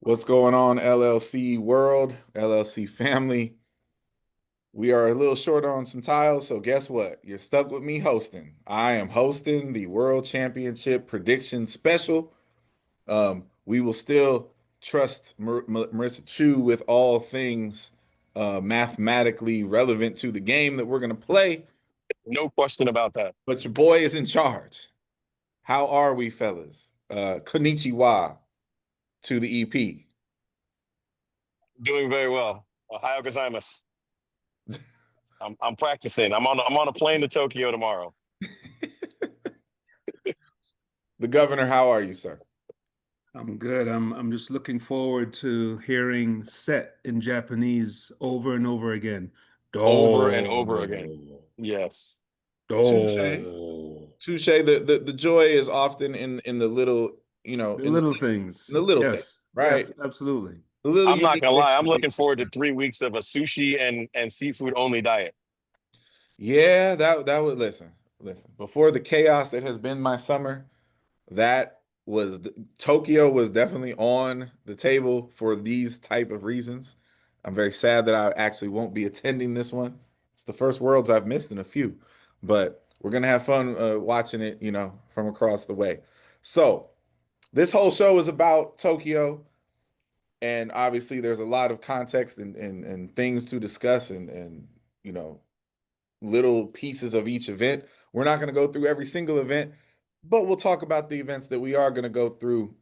What's going on, LLC world, LLC family? We are a little short on some tiles, so guess what? You're stuck with me hosting. I am hosting the World Championship Prediction Special. We will still trust Marissa Chu with all things mathematically relevant to the game that we're going to play, No question about that. but your boy is in charge. How are we, fellas? Konnichiwa to the EP. Doing very well. Ohio gozaimasu. I'm practicing. I'm on a plane to Tokyo tomorrow. The governor, how are you, sir? I'm good. I'm just looking forward to hearing set in Japanese over and over again. Over and over again. Yes. Touche. Do. Touche. The joy is often in the little, The little things. in the little thing, Yes. right? Yeah, absolutely. The little I'm not unique gonna lie. I'm things. looking forward to 3 weeks of a sushi and seafood only diet. Yeah, that would listen. Before the chaos that has been my summer, that was Tokyo was definitely on the table for these type of reasons. I'm very sad that I actually won't be attending this one. It's the first Worlds I've missed in a few, but we're gonna have fun watching it, from across the way. So this whole show is about Tokyo, and obviously there's a lot of context and things to discuss and little pieces of each event. We're not going to go through every single event, but we'll talk about the events that we are going to go through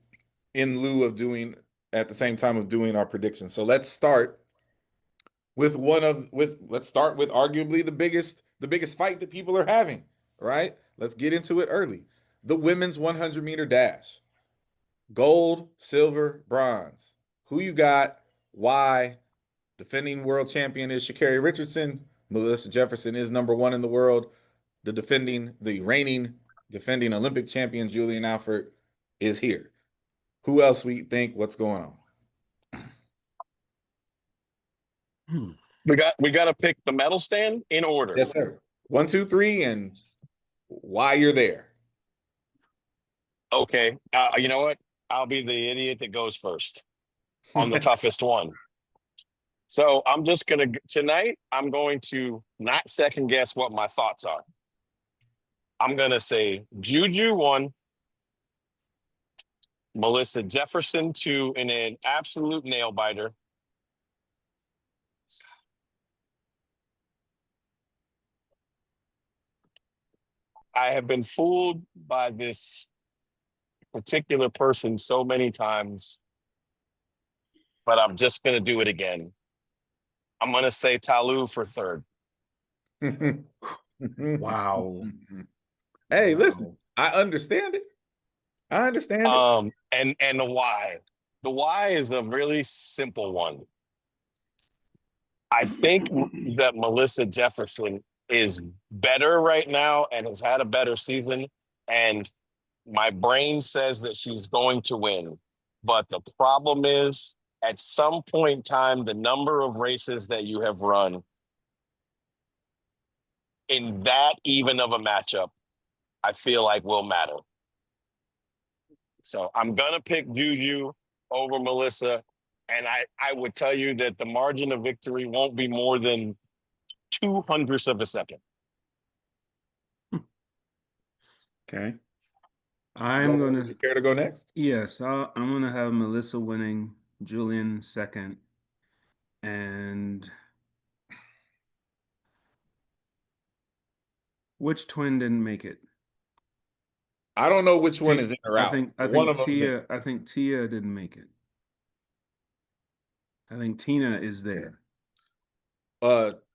in lieu of doing at the same time of doing our predictions. So let's start with let's start with arguably the biggest fight that people are having, right? Let's get into it early. The women's 100-meter dash. Gold, silver, bronze. Who you got? Why? Defending world champion is Sha'Carri Richardson. Melissa Jefferson is number one in the world. The reigning defending Olympic champion Julian Alford is here. Who else we think? What's going on? We got to pick the medal stand in order. Yes, sir. 1, 2, 3, and why you're there. Okay. You know what? I'll be the idiot that goes first on the toughest one. So I'm just going to not second guess what my thoughts are. I'm going to say Juju 1, Melissa Jefferson 2 in an absolute nail biter. I have been fooled by this particular person so many times, but I'm just going to do it again. I'm going to say Talu for third. Wow. Hey, listen, I understand it. I understand it. And the why. The why is a really simple one. I think that Melissa Jefferson is better right now and has had a better season. And my brain says that she's going to win. But the problem is, at some point in time, the number of races that you have run in that even of a matchup, I feel like will matter. So I'm going to pick Juju over Melissa. And I would tell you that the margin of victory won't be more than 0.02 of a second. Okay. You care to go next? Yes, I'm gonna have Melissa winning, Julian second, and which twin didn't make it? I don't know which one is in or out. I One think of them. I think Tia didn't make it. I think Tina is there.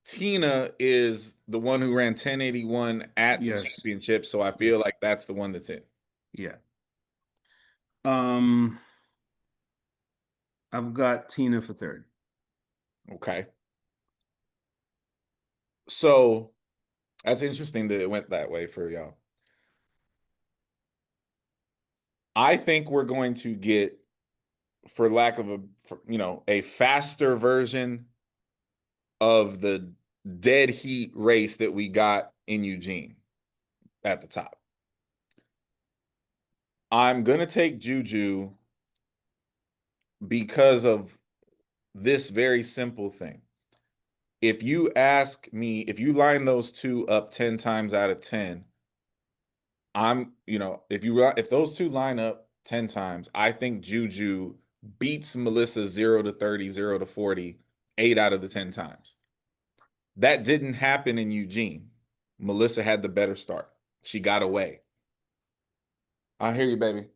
Tina is the one who ran 1081 at the championship, so I feel like that's the one that's in. Yeah. I've got Tina for third. Okay. So that's interesting that it went that way for y'all. I think we're going to get, for lack of a faster version of the dead heat race that we got in Eugene at the top. I'm going to take Juju because of this very simple thing. If you ask me, if you line those two up 10 times out of 10, if those two line up 10 times, I think Juju beats Melissa 0 to 30, 0 to 40, 8 out of the 10 times. That didn't happen in Eugene. Melissa had the better start. She got away. I hear you, baby.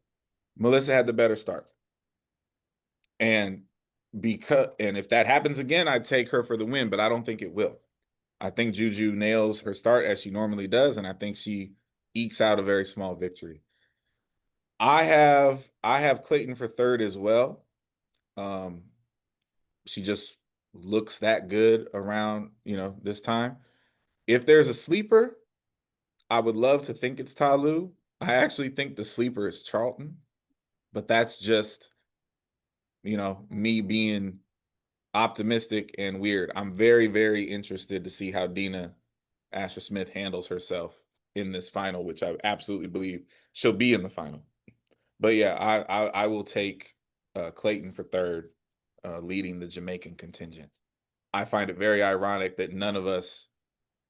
Melissa had the better start. And if that happens again, I'd take her for the win, but I don't think it will. I think Juju nails her start as she normally does, and I think she ekes out a very small victory. I have Clayton for third as well. She just looks that good around, this time. If there's a sleeper, I would love to think it's Talu. I actually think the sleeper is Charlton, but that's just, me being optimistic and weird. I'm very, very interested to see how Dina Asher Smith handles herself in this final, which I absolutely believe she'll be in the final. But yeah, I will take Clayton for third, leading the Jamaican contingent. I find it very ironic that none of us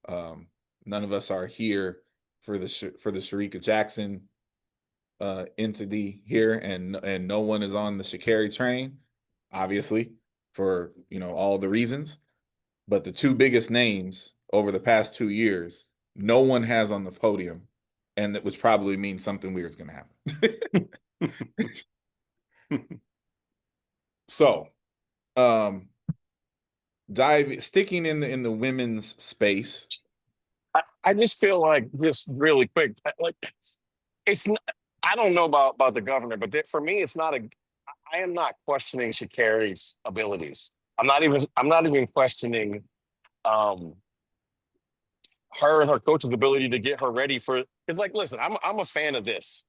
are here for the Sharika Jackson entity here, and no one is on the Sha'Carri train, obviously, for all the reasons. But the two biggest names over the past 2 years, no one has on the podium, and which probably means something weird is going to happen. So, sticking in the women's space. I just feel like, just really quick, like it's not, I don't know about the governor, but for me, it's not I am not questioning Sha'Carri's abilities. I'm not even questioning her and her coach's ability to get her ready for. Because, like, listen, I'm a fan of this.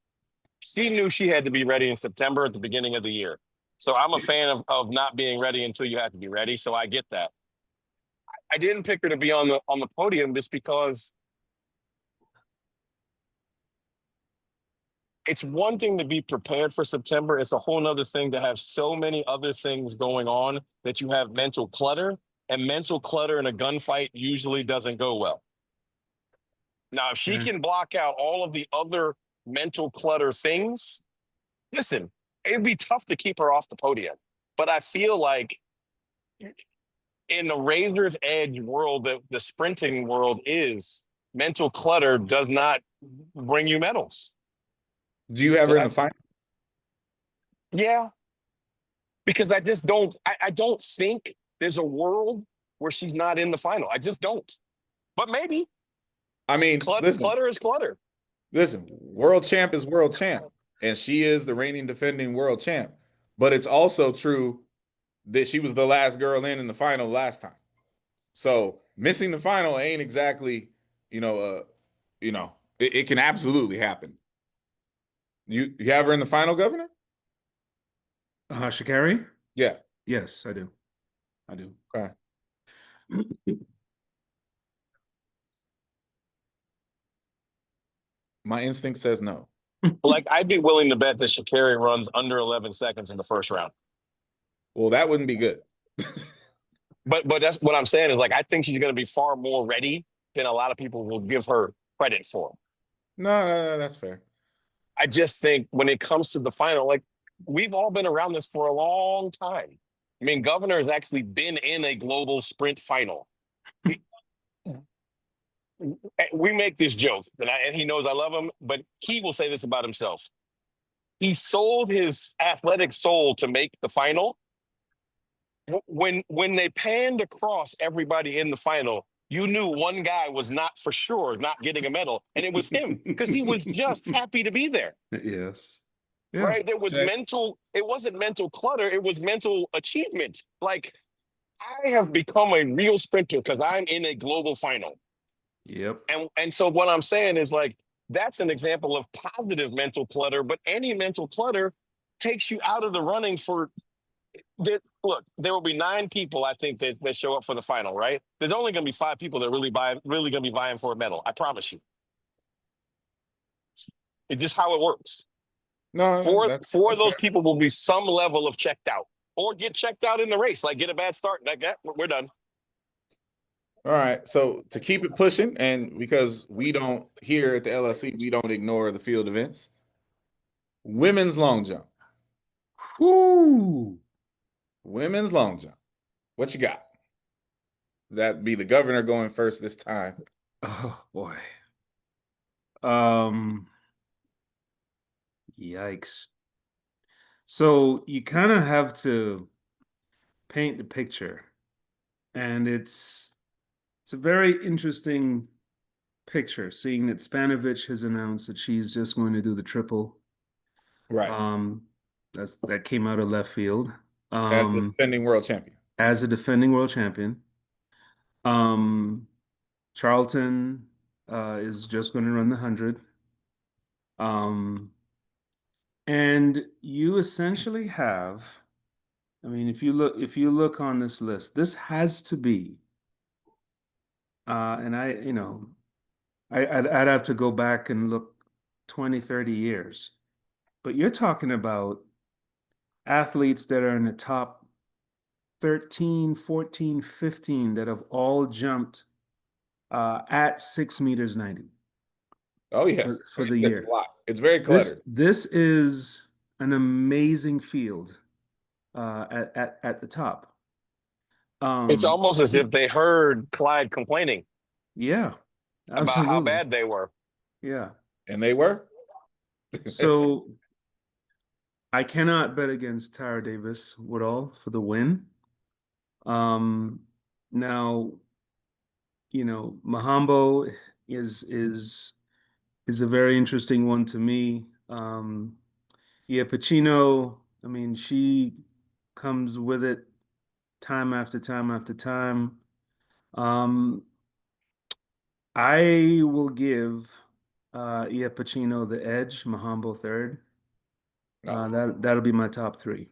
She knew she had to be ready in September at the beginning of the year. So I'm a fan of not being ready until you have to be ready. So I get that. I didn't pick her to be on the podium just because it's one thing to be prepared for September. It's a whole nother thing to have so many other things going on that you have mental clutter, and mental clutter in a gunfight usually doesn't go well. Now, if she can block out all of the other mental clutter things, listen, it'd be tough to keep her off the podium. But I feel like in the razor's edge world that the sprinting world is, mental clutter does not bring you medals. Do you have her in the final? Yeah. Because I just don't, I don't think there's a world where she's not in the final. I just don't. But maybe. I mean, clutter is clutter. Listen, world champ is world champ, and she is the reigning defending world champ. But it's also true that she was the last girl in the final last time. So missing the final ain't exactly, it can absolutely happen. You have her in the final, Governor? Sha'Carri? Yeah. Yes, I do. Okay. My instinct says no. Like, I'd be willing to bet that Sha'Carri runs under 11 seconds in the first round. Well, that wouldn't be good. But that's what I'm saying is, like, I think she's going to be far more ready than a lot of people will give her credit for. No, that's fair. I just think when it comes to the final, like, we've all been around this for a long time. I mean, Governor has actually been in a global sprint final. We make this joke, and he knows I love him, but he will say this about himself. He sold his athletic soul to make the final. When they panned across everybody in the final, you knew one guy was not for sure not getting a medal, and it was him, because he was just happy to be there. Yes. Yeah. Right? There was it wasn't mental clutter, it was mental achievement. Like, I have become a real sprinter because I'm in a global final. Yep. And so what I'm saying is, like, that's an example of positive mental clutter, but any mental clutter takes you out of the running for. Look, there will be 9 people, I think, that show up for the final, right? There's only going to be 5 people that really going to be vying for a medal. I promise you. It's just how it works. No, Four of those people will be some level of checked out. or get checked out in the race, like get a bad start. Like that, we're done. All right. So to keep it pushing, and because we don't here at the LLC, we don't ignore the field events. Women's long jump. Whoo! Women's long jump. What you got? That'd be the governor going first this time. Oh boy. Yikes. So you kind of have to paint the picture, and it's a very interesting picture, seeing that Spanovich has announced that she's just going to do the triple. Right. That came out of left field. As the defending world champion. As a defending world champion. Charlton is just going to run the 100. And you essentially have, I mean, if you look on this list, this has to be, and I'd have to go back and look 20, 30 years, but you're talking about athletes that are in the top 13, 14, 15 that have all jumped at 6 meters 90. Oh yeah, for the year. It's a lot. It's very cluttered. This is an amazing field at the top. It's almost as if they heard Clyde complaining. Yeah, absolutely. About how bad they were. Yeah, and they were. So I cannot bet against Tara Davis Woodall for the win. Now, Mahambo is a very interesting one to me. Pacino, I mean, she comes with it time after time after time. I will give Pacino the edge, Mahambo third. That'll be my top three.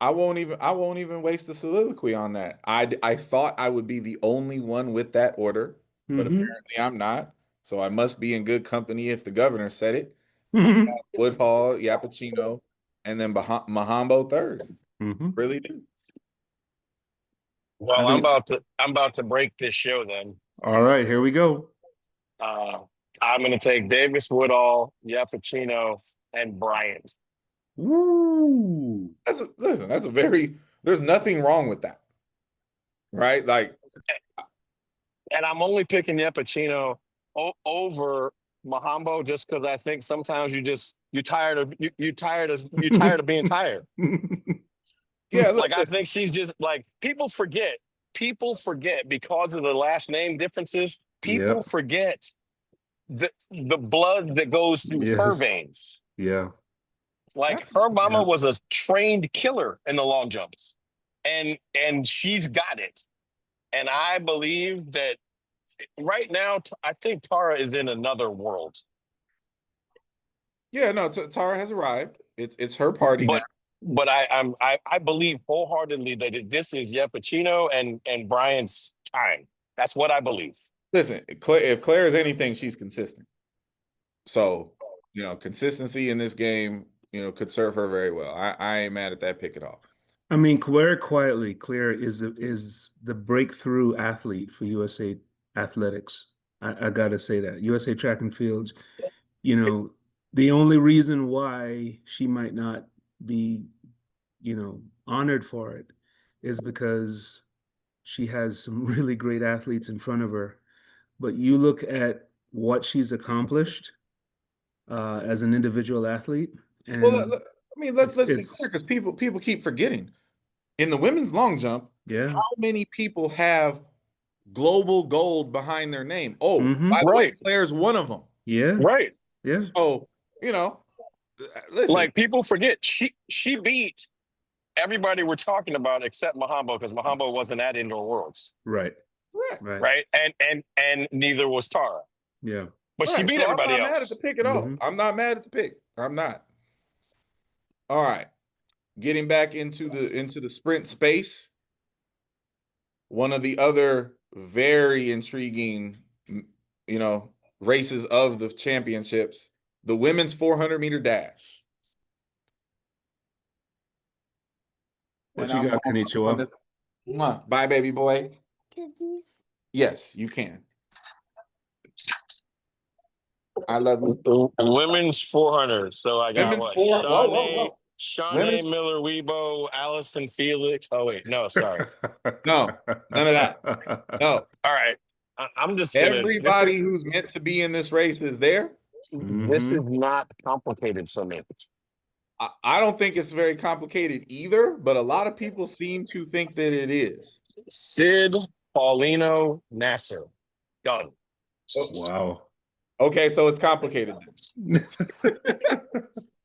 I won't even waste the soliloquy on that. I thought I would be the only one with that order, but apparently I'm not. So I must be in good company if the governor said it. Woodhall, Pacino, and then Mahambo third. Really do. Well, I'm about to break this show then. All right, here we go. I'm going to take Davis Woodall, Pacino, and Bryant. Woo! That's a very, there's nothing wrong with that. Right? Like, and I'm only picking Pacino over Mahambo just because I think sometimes you're tired of being tired. Yeah, look, I think she's just like people forget because of the last name differences. People forget the blood that goes through her veins. Yeah. Like her mama was a trained killer in the long jumps, and she's got it. And I believe that right now, I think Tara is in another world. Yeah, no, Tara has arrived. It's her party now. But I believe wholeheartedly that this is Pacino and Brian's time. That's what I believe. Listen, if Claire is anything, she's consistent. So, consistency in this game, could serve her very well. I ain't mad at that pick at all. I mean, Claire is the breakthrough athlete for USA athletics. I gotta say that USA track and fields. The only reason why she might not be, honored for it is because she has some really great athletes in front of her. But you look at what she's accomplished as an individual athlete, and let's be clear because people keep forgetting. In the women's long jump, how many people have global gold behind their name? Oh, by the way, Claire's one of them. Yeah. Right. Yeah. So, listen. Like people forget she beat everybody we're talking about except Mahambo because Mahambo wasn't at Indoor Worlds. Right. Right. And neither was Tara. Yeah. But she beat everybody else. I'm not mad at the pick at all. I'm not mad at the pick. I'm not. All right. Getting back into the sprint space, one of the other very intriguing, races of the championships, the women's 400-meter dash. What And you I'm got, on Konnichiwa? this. Mwah. Bye, baby boy. Cookies. Yes, you can. I love you. Women's 400. So I got Women's what? four. Whoa, whoa, whoa. Shawnee Women's Miller Weibo, Allison Felix. Oh wait, no, sorry. no, none of that. No. All right. I'm just gonna. Everybody who's meant to be in this race is there. This is not complicated for me. I don't think it's very complicated either, but a lot of people seem to think that it is. Sid, Paulino, Nasser. Done. Wow. Okay, so it's complicated then.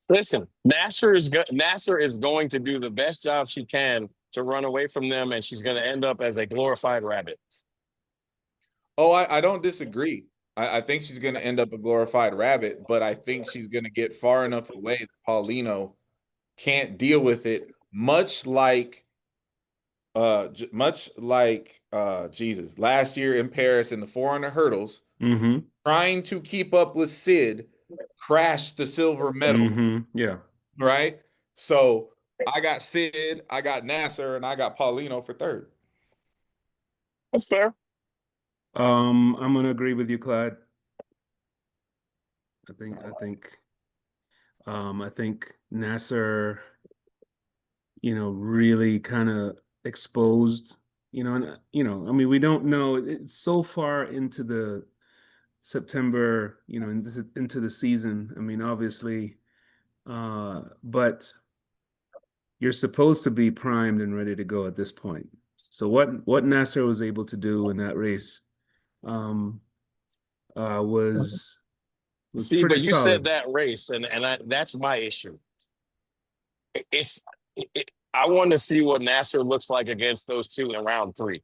Listen, Nasser is going to do the best job she can to run away from them, and she's going to end up as a glorified rabbit. Oh, I don't disagree. I think she's going to end up a glorified rabbit, but I think she's going to get far enough away that Paulino can't deal with it, much like Jesus last year in Paris in the 400 hurdles, trying to keep up with Sid, crashed the silver medal. Yeah. Right? So I got Sid, I got Nasser, and I got Paulino for third. That's fair. I'm gonna agree with you, Clyde. I think Nasser, really kind of exposed, and I mean, we don't know. It's so far into the September, into the season. I mean, obviously, but you're supposed to be primed and ready to go at this point. So what Nasser was able to do in that race, was See, pretty but you solid. said that race, and that's my issue. I want to see what Nasser looks like against those two in round 3.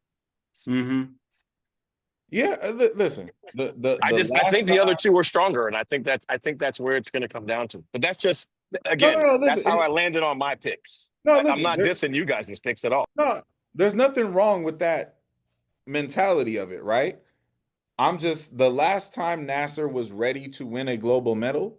Yeah, listen. I think the other two were stronger, and I think that's where it's going to come down to. But that's just again, no, that's listen, how I landed on my picks. No, I'm listen, not dissing you guys' picks at all. No, there's nothing wrong with that mentality of it, right? I'm just the last time Nasser was ready to win a global medal,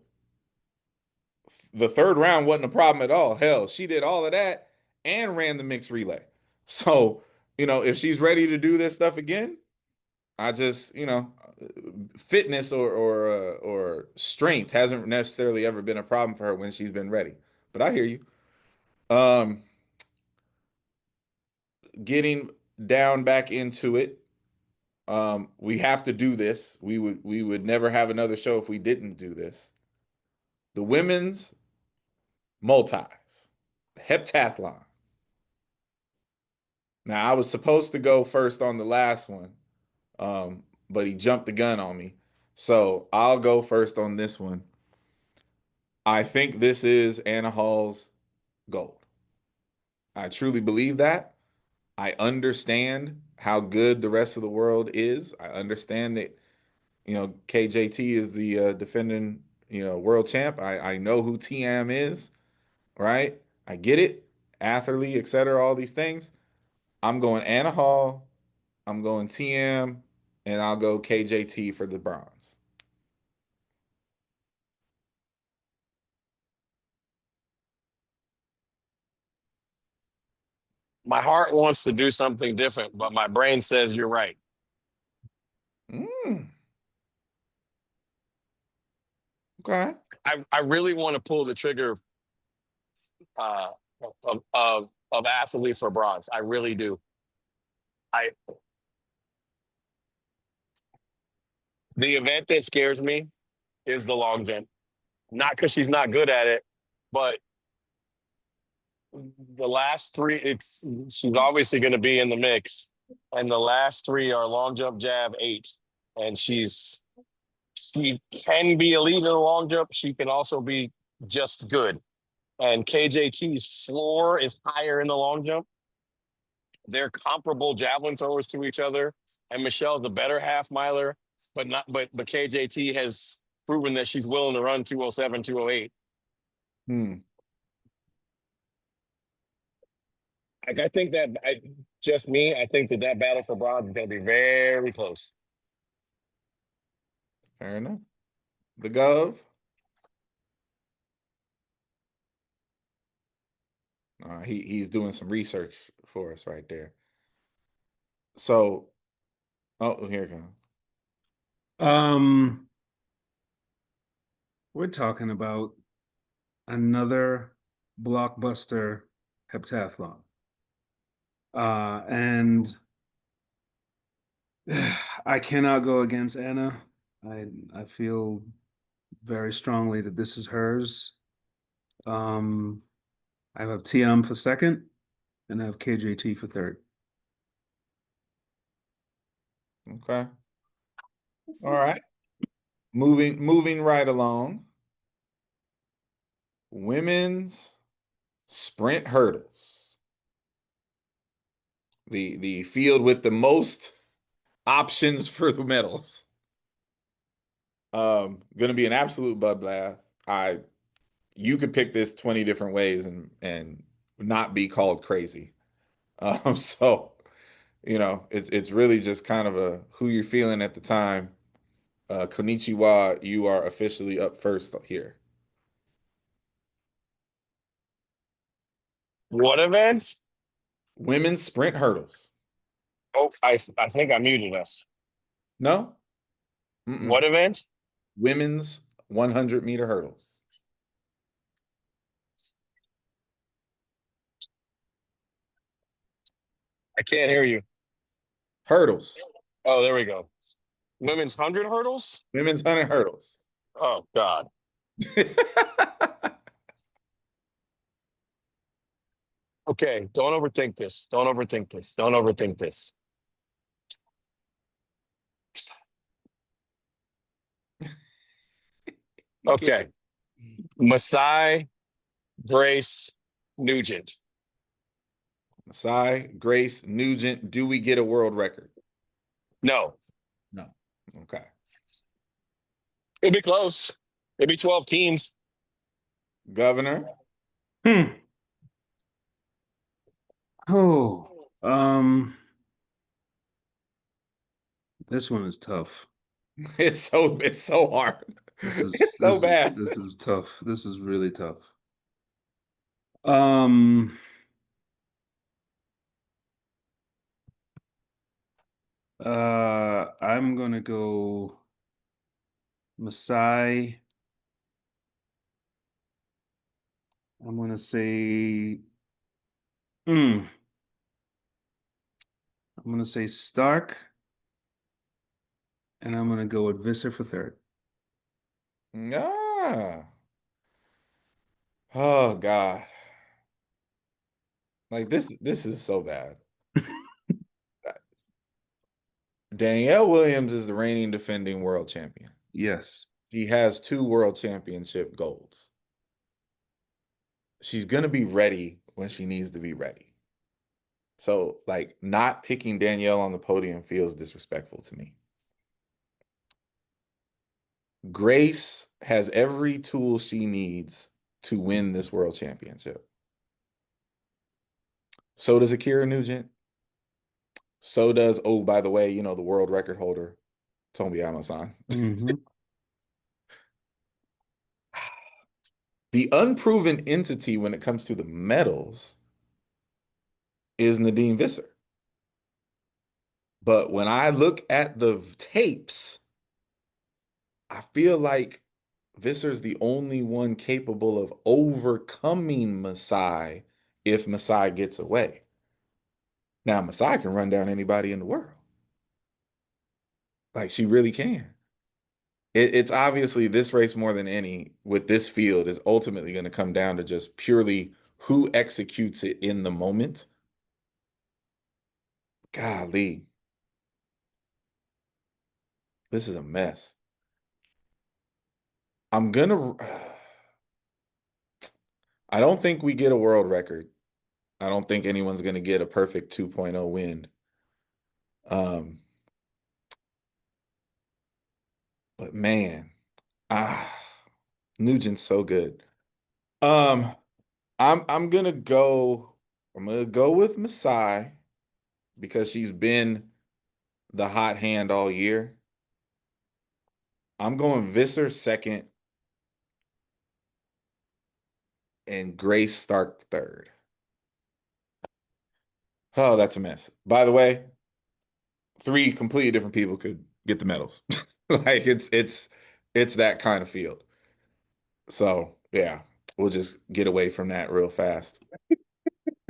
the third round wasn't a problem at all. Hell, she did all of that and ran the mixed relay. So, if she's ready to do this stuff again, I just, fitness or strength hasn't necessarily ever been a problem for her when she's been ready. But I hear you. Getting down back into it, we have to do this. We would never have another show if we didn't do this. The women's multis, heptathlon. Now I was supposed to go first on the last one, but he jumped the gun on me. So I'll go first on this one. I think this is Anna Hall's gold. I truly believe that. I understand how good the rest of the world is. I understand that, KJT is the defending, world champ. I know who TM is, right? I get it. Atherley, et cetera, all these things. I'm going Anna Hall. I'm going TM, and I'll go KJT for the bronze. My heart wants to do something different, but my brain says you're right. Okay. I really want to pull the trigger of Athlete for bronze. I really do. The event that scares me is the long jump. Not because she's not good at it, but the last 3, she's obviously going to be in the mix, and the last 3 are long jump, jab, 8, and she can be elite in the long jump. She can also be just good, and KJT's floor is higher in the long jump. They're comparable javelin throwers to each other, and Michelle's the better half miler, but KJT has proven that she's willing to run 207, 208. I think that I think that battle for bronze is going to be very close. Fair enough. The Gov. All He's doing some research for us right there. So, oh, here it comes. We're talking about another blockbuster heptathlon. And I cannot go against Anna. I feel very strongly that this is hers. I have TM for second, and I have KJT for third. Okay. All right. Moving right along. Women's sprint hurdles. The field with the most options for the medals. Gonna be an absolute bloodbath. You could pick this 20 different ways and not be called crazy. So it's really just kind of a who you're feeling at the time. Konnichiwa, you are officially up first here. What event? Women's sprint hurdles. Oh, I think I muted us. No? Mm-mm. What event? Women's 100-meter hurdles. I can't hear you. Hurdles. Oh, there we go. Women's 100 hurdles? Women's 100 hurdles. Oh, God. Okay, don't overthink this. Don't overthink this. Don't overthink this. Okay. Masai Grace Nugent. Masai, Grace, Nugent. Do we get a world record? No. No. Okay. It'd be close. It'd be 12 teams. Governor. Oh, this one is tough. It's so hard. It's so This bad. is tough. This is really tough. I'm gonna go Masai. I'm gonna say I'm gonna say Stark, and I'm gonna go with Visser for third. Ah. Oh God. Like this is so bad. Danielle Williams is the reigning defending world champion. Yes. She has 2 world championship golds. She's gonna be ready when she needs to be ready. So, like, not picking Danielle on the podium feels disrespectful to me. Grace has every tool she needs to win this world championship. So does Akira Nugent. So does, oh, by the way, the world record holder, Tomiyama-san. Mm-hmm. The unproven entity when it comes to the medals is Nadine Visser. But when I look at the tapes, I feel like Visser's the only one capable of overcoming Masai if Masai gets away. Now, Masai can run down anybody in the world. Like, she really can. It's obviously this race more than any with this field is ultimately going to come down to just purely who executes it in the moment. Golly. This is a mess. I'm gonna. I don't think we get a world record. I don't think anyone's gonna get a perfect 2.0 win. But man, Nugent's so good. Um, I'm gonna go. I'm gonna go with Masai because she's been the hot hand all year. I'm going Visser second and Grace Stark third. Oh, that's a mess. By the way, three completely different people could get the medals. Like it's that kind of field. So yeah, we'll just get away from that real fast. We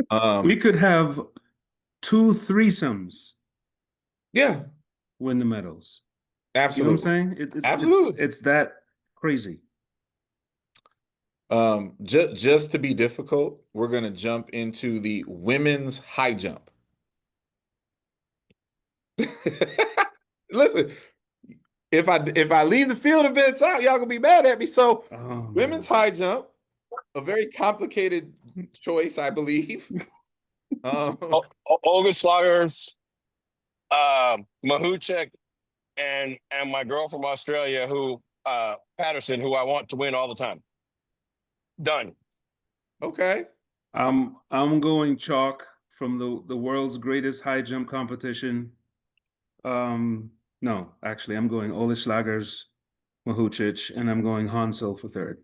Um, could have two threesomes yeah, win the medals. You know what I'm absolutely. saying? Absolutely. It's that crazy. Just to be difficult, we're gonna jump into the women's high jump. Listen, if I leave the field a bit out, y'all gonna be mad at me. So, women's high jump, a very complicated choice, I believe. Olga Slaughter's, Mahuchek, and my girl from Australia, who Patterson, who I want to win all the time. Done. Okay. I'm going chalk from the world's greatest high jump competition. No, actually, I'm going Ole Schlager's Mahucic, and I'm going Hansel for third.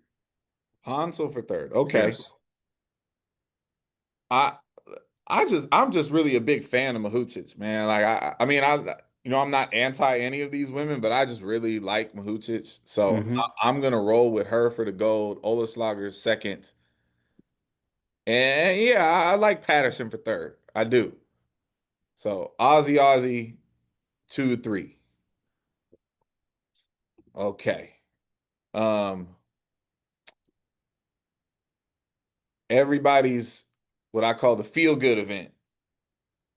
Hansel for third. Okay. Yes. I I'm just really a big fan of Mahucic, man. Like I mean I'm not anti any of these women, but I just really like Mahucic. So Hmm. I'm gonna roll with her for the gold, Olaslager's second. And yeah, I like Patterson for third. I do. So Aussie 2-3. Okay. Um Everybody's what I call the feel good event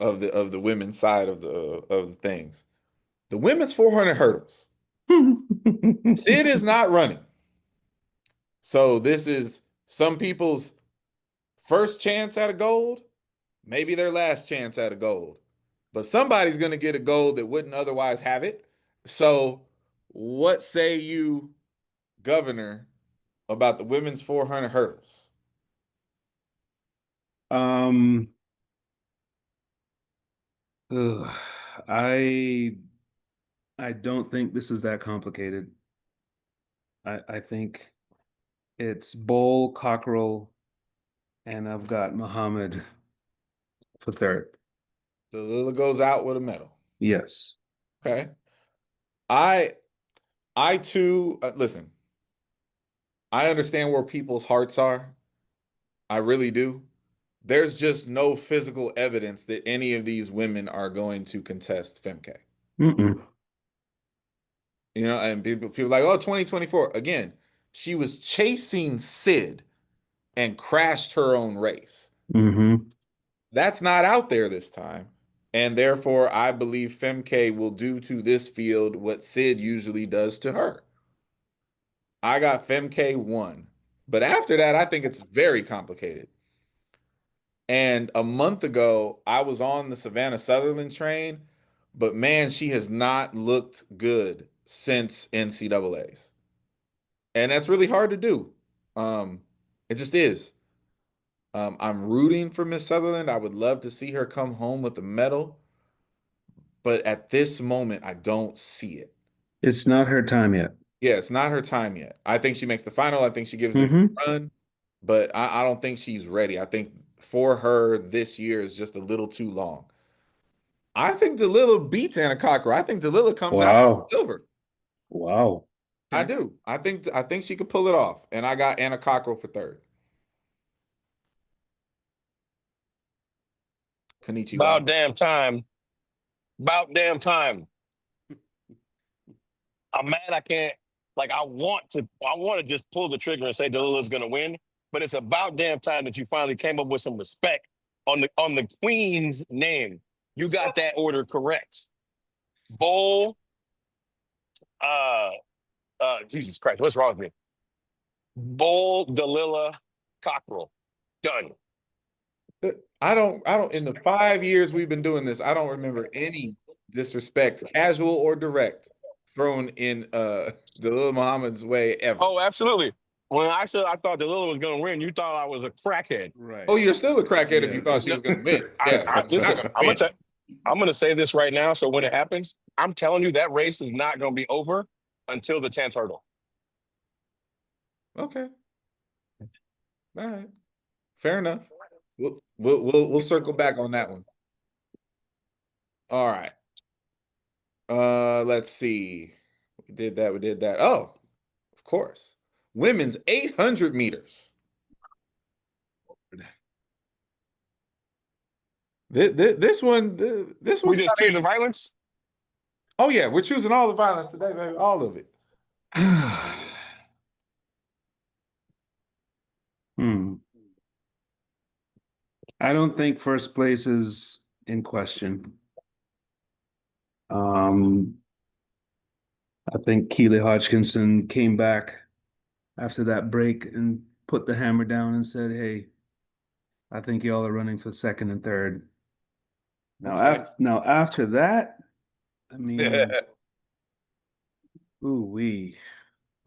of the women's side of the things. The women's 400 hurdles. Sid is not running. So this is some people's first chance at a gold, maybe their last chance at a gold. But somebody's going to get a gold that wouldn't otherwise have it. So what say you, Governor, about the women's 400 hurdles? Um, ugh, I I don't think this is that complicated. I think it's Bowl, Cockrell, and I've got Muhammad for third. Delila goes out with a medal. Yes. Okay. I I too listen. I understand where people's hearts are. I really do. There's just no physical evidence that any of these women are going to contest FemK. Mm-mm. You know, and people like, oh, 2024. Again, she was chasing Sid and crashed her own race. Hmm. That's not out there this time. And therefore, I believe FemK will do to this field what Sid usually does to her. I got FemK 1. But after that, I think it's very complicated. And a month ago, I was on the Savannah Sutherland train, but man, she has not looked good since NCAA's. And that's really hard to do. Um, it just is. I'm rooting for Miss Sutherland. I would love to see her come home with a medal, but at this moment, I don't see it. It's not her time yet. Yeah, it's not her time yet. I think she makes the final. I think she gives it a good Hmm. run, but I don't think she's ready. I think for her this year is just a little too long. I think Delila beats Anna Cocker. I think Delila comes out Wow. silver. Wow. I Okay. do. I think she could pull it off. And I got Anna Cockrell for third. About Konnichiwa. damn time. About damn time. I'm mad I can't. Like I want to just pull the trigger and say Delila's gonna win, but it's about damn time that you finally came up with some respect on the queen's name. You got that order correct. Bowl, uh, Jesus Christ, what's wrong with me? Bowl, Delila, Cockrell, done. I don't in the 5 years we've been doing this, I don't remember any disrespect, casual or direct, thrown in Delila Muhammad's way ever. Oh, absolutely. When I said I thought Delila was gonna win, you thought I was a crackhead. Right. Oh, you're still a crackhead if you thought Yes. she No, was gonna win. Yeah, I but she's not listen. gonna win. I'm gonna say this right now. So when it happens, I'm telling you that race is not gonna be over until the 10th hurdle. Okay. All right. Fair enough. We'll circle back on that one. All right. Let's see. We did that. We did that. Oh, of course. Women's 800 meters. This one, this We one's just not choose the even. violence. Oh yeah, we're choosing all the violence today, baby. All of it. Hmm. I don't think first place is in question. Um, I think Keely Hodgkinson came back after that break and put the hammer down and said, "Hey, I think y'all are running for second and third." Okay. Now after that, I mean, ooh wee,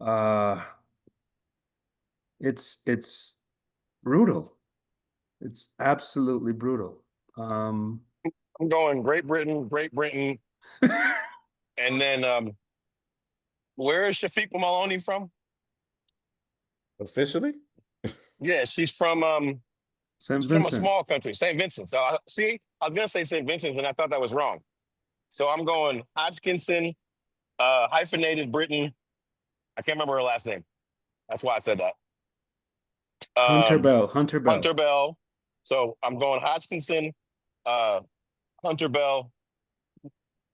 uh, it's brutal. It's absolutely brutal. Um, I'm going Great Britain, and then where is Shafiq Maloney from? Officially? Yeah, St. she's from a Vincent, small country, St. Vincent. So see, I was gonna say St. Vincent, and I thought that was wrong. So I'm going Hodgkinson, hyphenated Britain. I can't remember her last name. That's why I said that. Hunter Hunter Bell. Bell. So I'm going Hodgkinson, uh, Hunter Bell,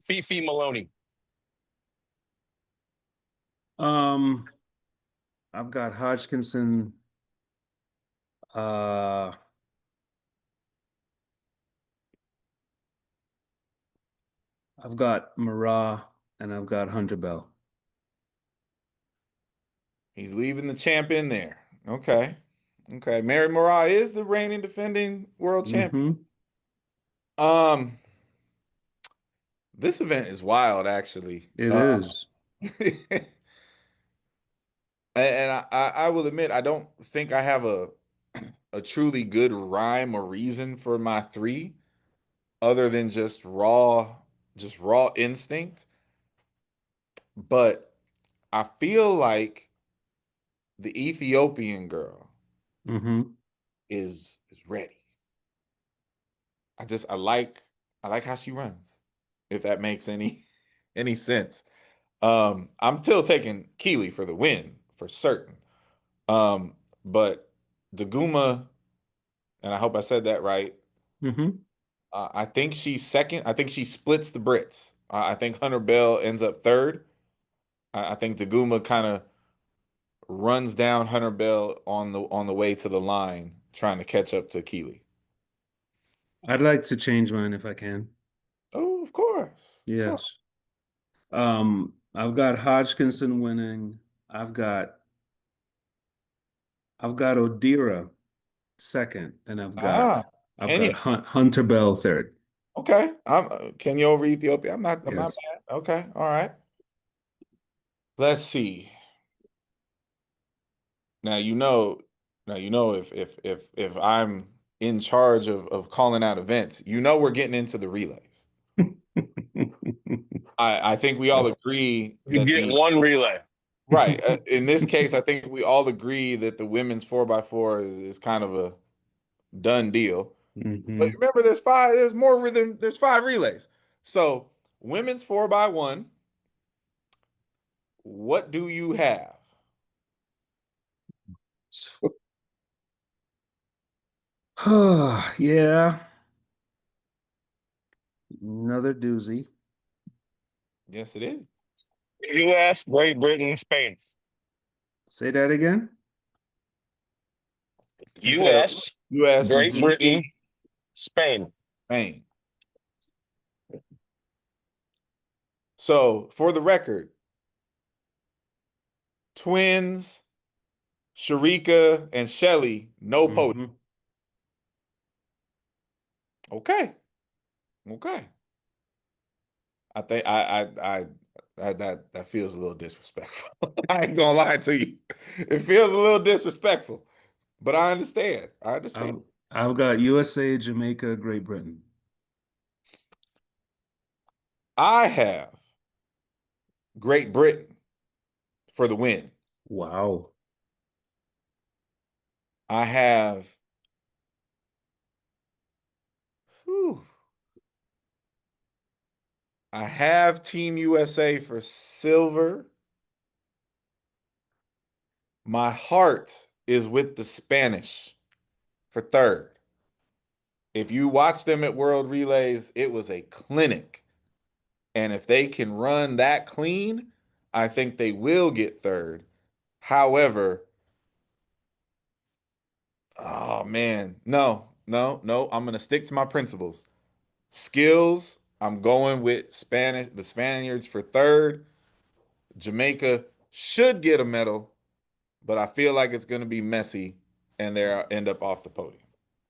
Fifi Maloney. Um, I've got Hodgkinson. Uh, I've got Murrah, and I've got Hunter Bell. He's leaving the champ in there. Okay. Okay. Mary Moraa is the reigning defending world champion. Mm-hmm. Um, this event is wild, actually. It is. And I will admit I don't think I have a truly good rhyme or reason for my three, other than just raw instinct. But I feel like the Ethiopian girl Mm-hmm. is ready. I like how she runs, if that makes any sense. I'm still taking Keely for the win for certain. Um, but Daguma, and I hope I said that right. Mm-hmm. I think she's second. I think she splits the Brits. I think Hunter Bell ends up third. I think Daguma kind of runs down Hunter Bell on the way to the line, trying to catch up to Keely. I'd like to change mine if I can. Oh, of course, of course. Yes. I've got Hodgkinson winning. I've got I've got Odira second, and Ah, I've got Kenya. Hunter Bell third. Okay, I'm Kenya over Ethiopia. I'm not Yes. mad. Okay, all right. Let's see. Now you know, now you know if I'm in charge of calling out events, you know we're getting into the relays. I think we all agree You that get the one relay. right in this case, I think we all agree that the women's 4x4 is kind of a done deal. But Hmm. remember, there's five. There's more than there's five relays. So women's 4x1. What do you have? Yeah, another doozy. Yes, it is. U.S., Great Britain, Spain. Say that again. You said U.S., U.S. Great GB Britain, Spain. Spain. So for the record, twins, Sharika and Shelly, no podium. Hmm. Okay. Okay. I think that feels a little disrespectful. I ain't gonna lie to you. It feels a little disrespectful, but I understand. I understand. I've I've got USA, Jamaica, Great Britain. I have Great Britain for the win. Wow. I have whew, I have Team USA for silver. My heart is with the Spanish for third. If you watch them at World Relays, it was a clinic. And if they can run that clean, I think they will get third. However, oh man, no. I'm gonna stick to my principles. Skills, I'm going with the Spaniards for third. Jamaica should get a medal, but I feel like it's gonna be messy and they end up off the podium.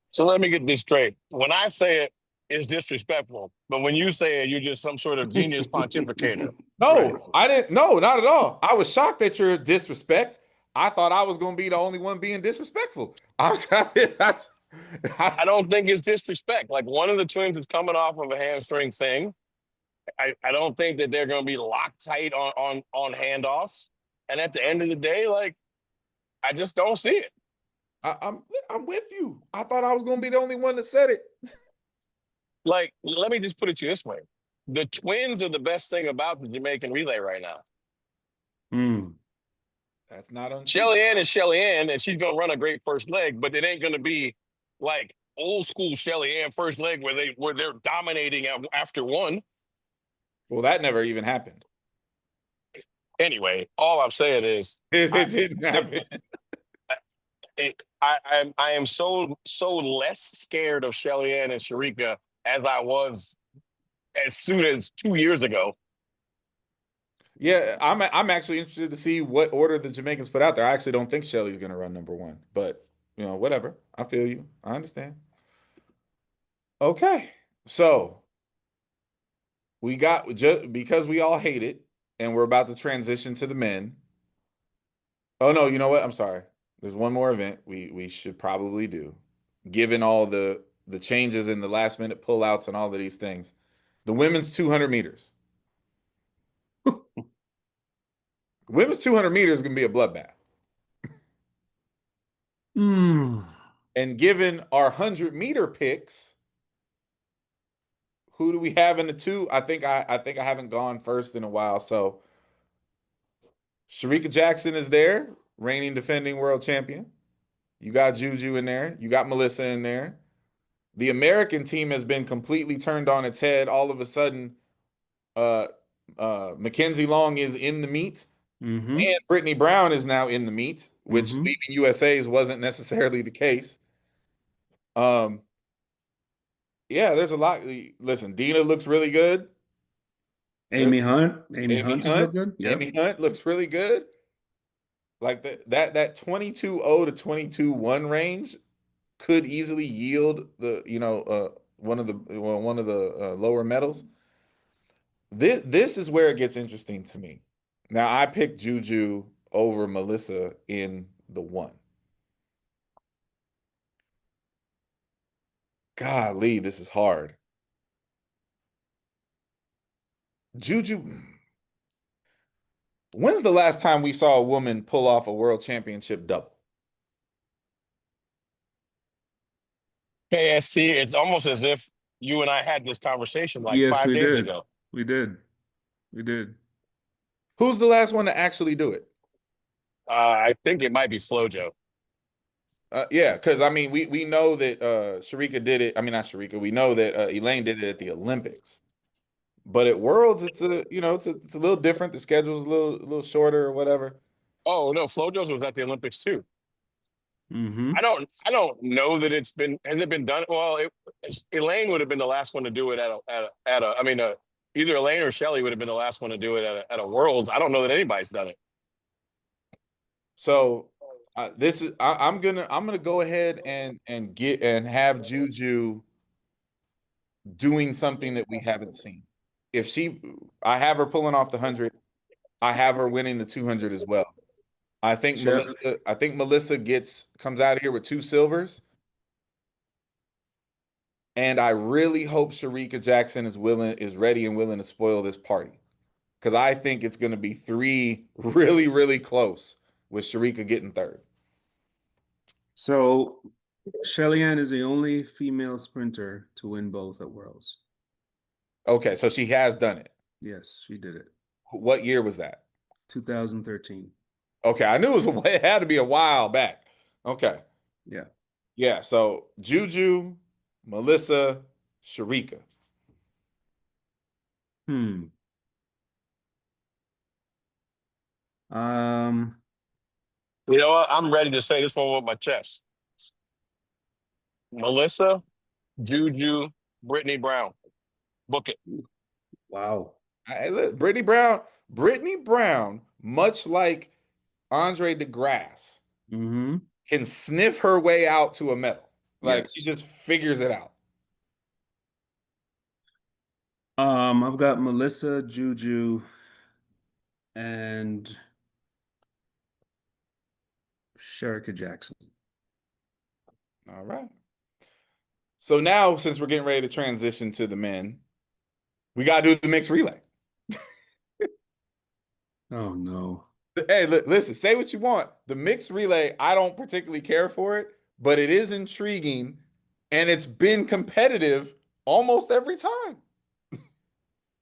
So let me get this straight. When I say it, it's disrespectful. But when you say it, you're just some sort of genius pontificator. No, Right. I didn't. No, not at all. I was shocked at your disrespect. I thought I was going to be the only one being disrespectful. I was. I don't think it's disrespect. Like one of the twins is coming off of a hamstring thing. I don't think that they're going to be locked tight on handoffs. And at the end of the day, like I just don't see it. I'm with you. I thought I was going to be the only one that said it. Like, let me just put it to you this way: the twins are the best thing about the Jamaican relay right now. Mm. That's not untrue. Shelly Ann is Shelly Ann, and she's going to run a great first leg, but it ain't going to be like old school Shelly Ann first leg where they're dominating after one. Well, that never even happened. Anyway, all I'm saying is It didn't happen. I am so less scared of Shelly Ann and Sharika as I was as soon as 2 years ago. Yeah, I'm actually interested to see what order the Jamaicans put out there. I actually don't think Shelly's going to run number one, but whatever. I feel you. I understand. Okay, so we got just because we all hate it, and we're about to transition to the men. Oh no, you know what? I'm sorry. There's one more event we should probably do, given all the changes in the last minute pullouts and all of these things. The women's 200 meters. Women's 200 meters is gonna be a bloodbath. Mm. And given our 100-meter picks, who do we have in the two? I think I haven't gone first in a while. So Sharika Jackson is there, reigning defending world champion. You got Juju in there. You got Melissa in there. The American team has been completely turned on its head. All of a sudden, uh, Mackenzie Long is in the meet, Mm-hmm. and Brittany Brown is now in the meet, which Mm-hmm. leaving USA's wasn't necessarily the case. Um, yeah, there's a lot. Listen, Dina looks really good. Amy Hunt. Amy Amy Hunt is Hunt. real good. Yep. Amy Hunt looks really good. Like that 22-0 to 22-1 range could easily yield the one of the lower medals. This is where it gets interesting to me. Now I picked Juju over Melissa in the one. Golly, this is hard. Juju, when's the last time we saw a woman pull off a world championship double? KSC, it's almost as if you and I had this conversation like Yes, 5 we days did. ago. We did. We did. Who's the last one to actually do it? I think it might be Flojo. Yeah, because I mean, we know that Sharika did it. I mean, not Sharika. We know that Elaine did it at the Olympics, but at Worlds, it's a little different. The schedule's a little shorter or whatever. Oh no, Flojo's was at the Olympics too. Mm-hmm. I don't know that has it been done? Well, Elaine would have been the last one to do it I mean, either Elaine or Shelley would have been the last one to do it at a Worlds. I don't know that anybody's done it. So this is I'm gonna go ahead and get and have Juju doing something that we haven't seen. I have her pulling off the 100. I have her winning the 200 as well. I think Shep. Melissa comes out of here with 2 silvers. And I really hope Sharika Jackson is ready and willing to spoil this party. Because I think it's going to be 3 really, really close with Sharika getting third. So Shelly Ann is the only female sprinter to win both at Worlds. Okay, so she has done it. Yes, she did it. What year was that? 2013. Okay, I knew it had to be a while back. Okay. Yeah. Yeah, so Juju, Melissa, Sharika. Hmm. Um, You know what? I'm ready to say this one with my chest. Melissa, Juju, Brittany Brown. Book it. wow. Look, Brittany Brown, much like Andre DeGrasse, Mm-hmm. can sniff her way out to a medal. Like she Yes. just figures it out. I've got Melissa, Juju, and Sherika Jackson. All right. So now, since we're getting ready to transition to the men, we got to do the mixed relay. Oh no. Hey, listen, say what you want. The mixed relay, I don't particularly care for it, but it is intriguing and it's been competitive almost every time.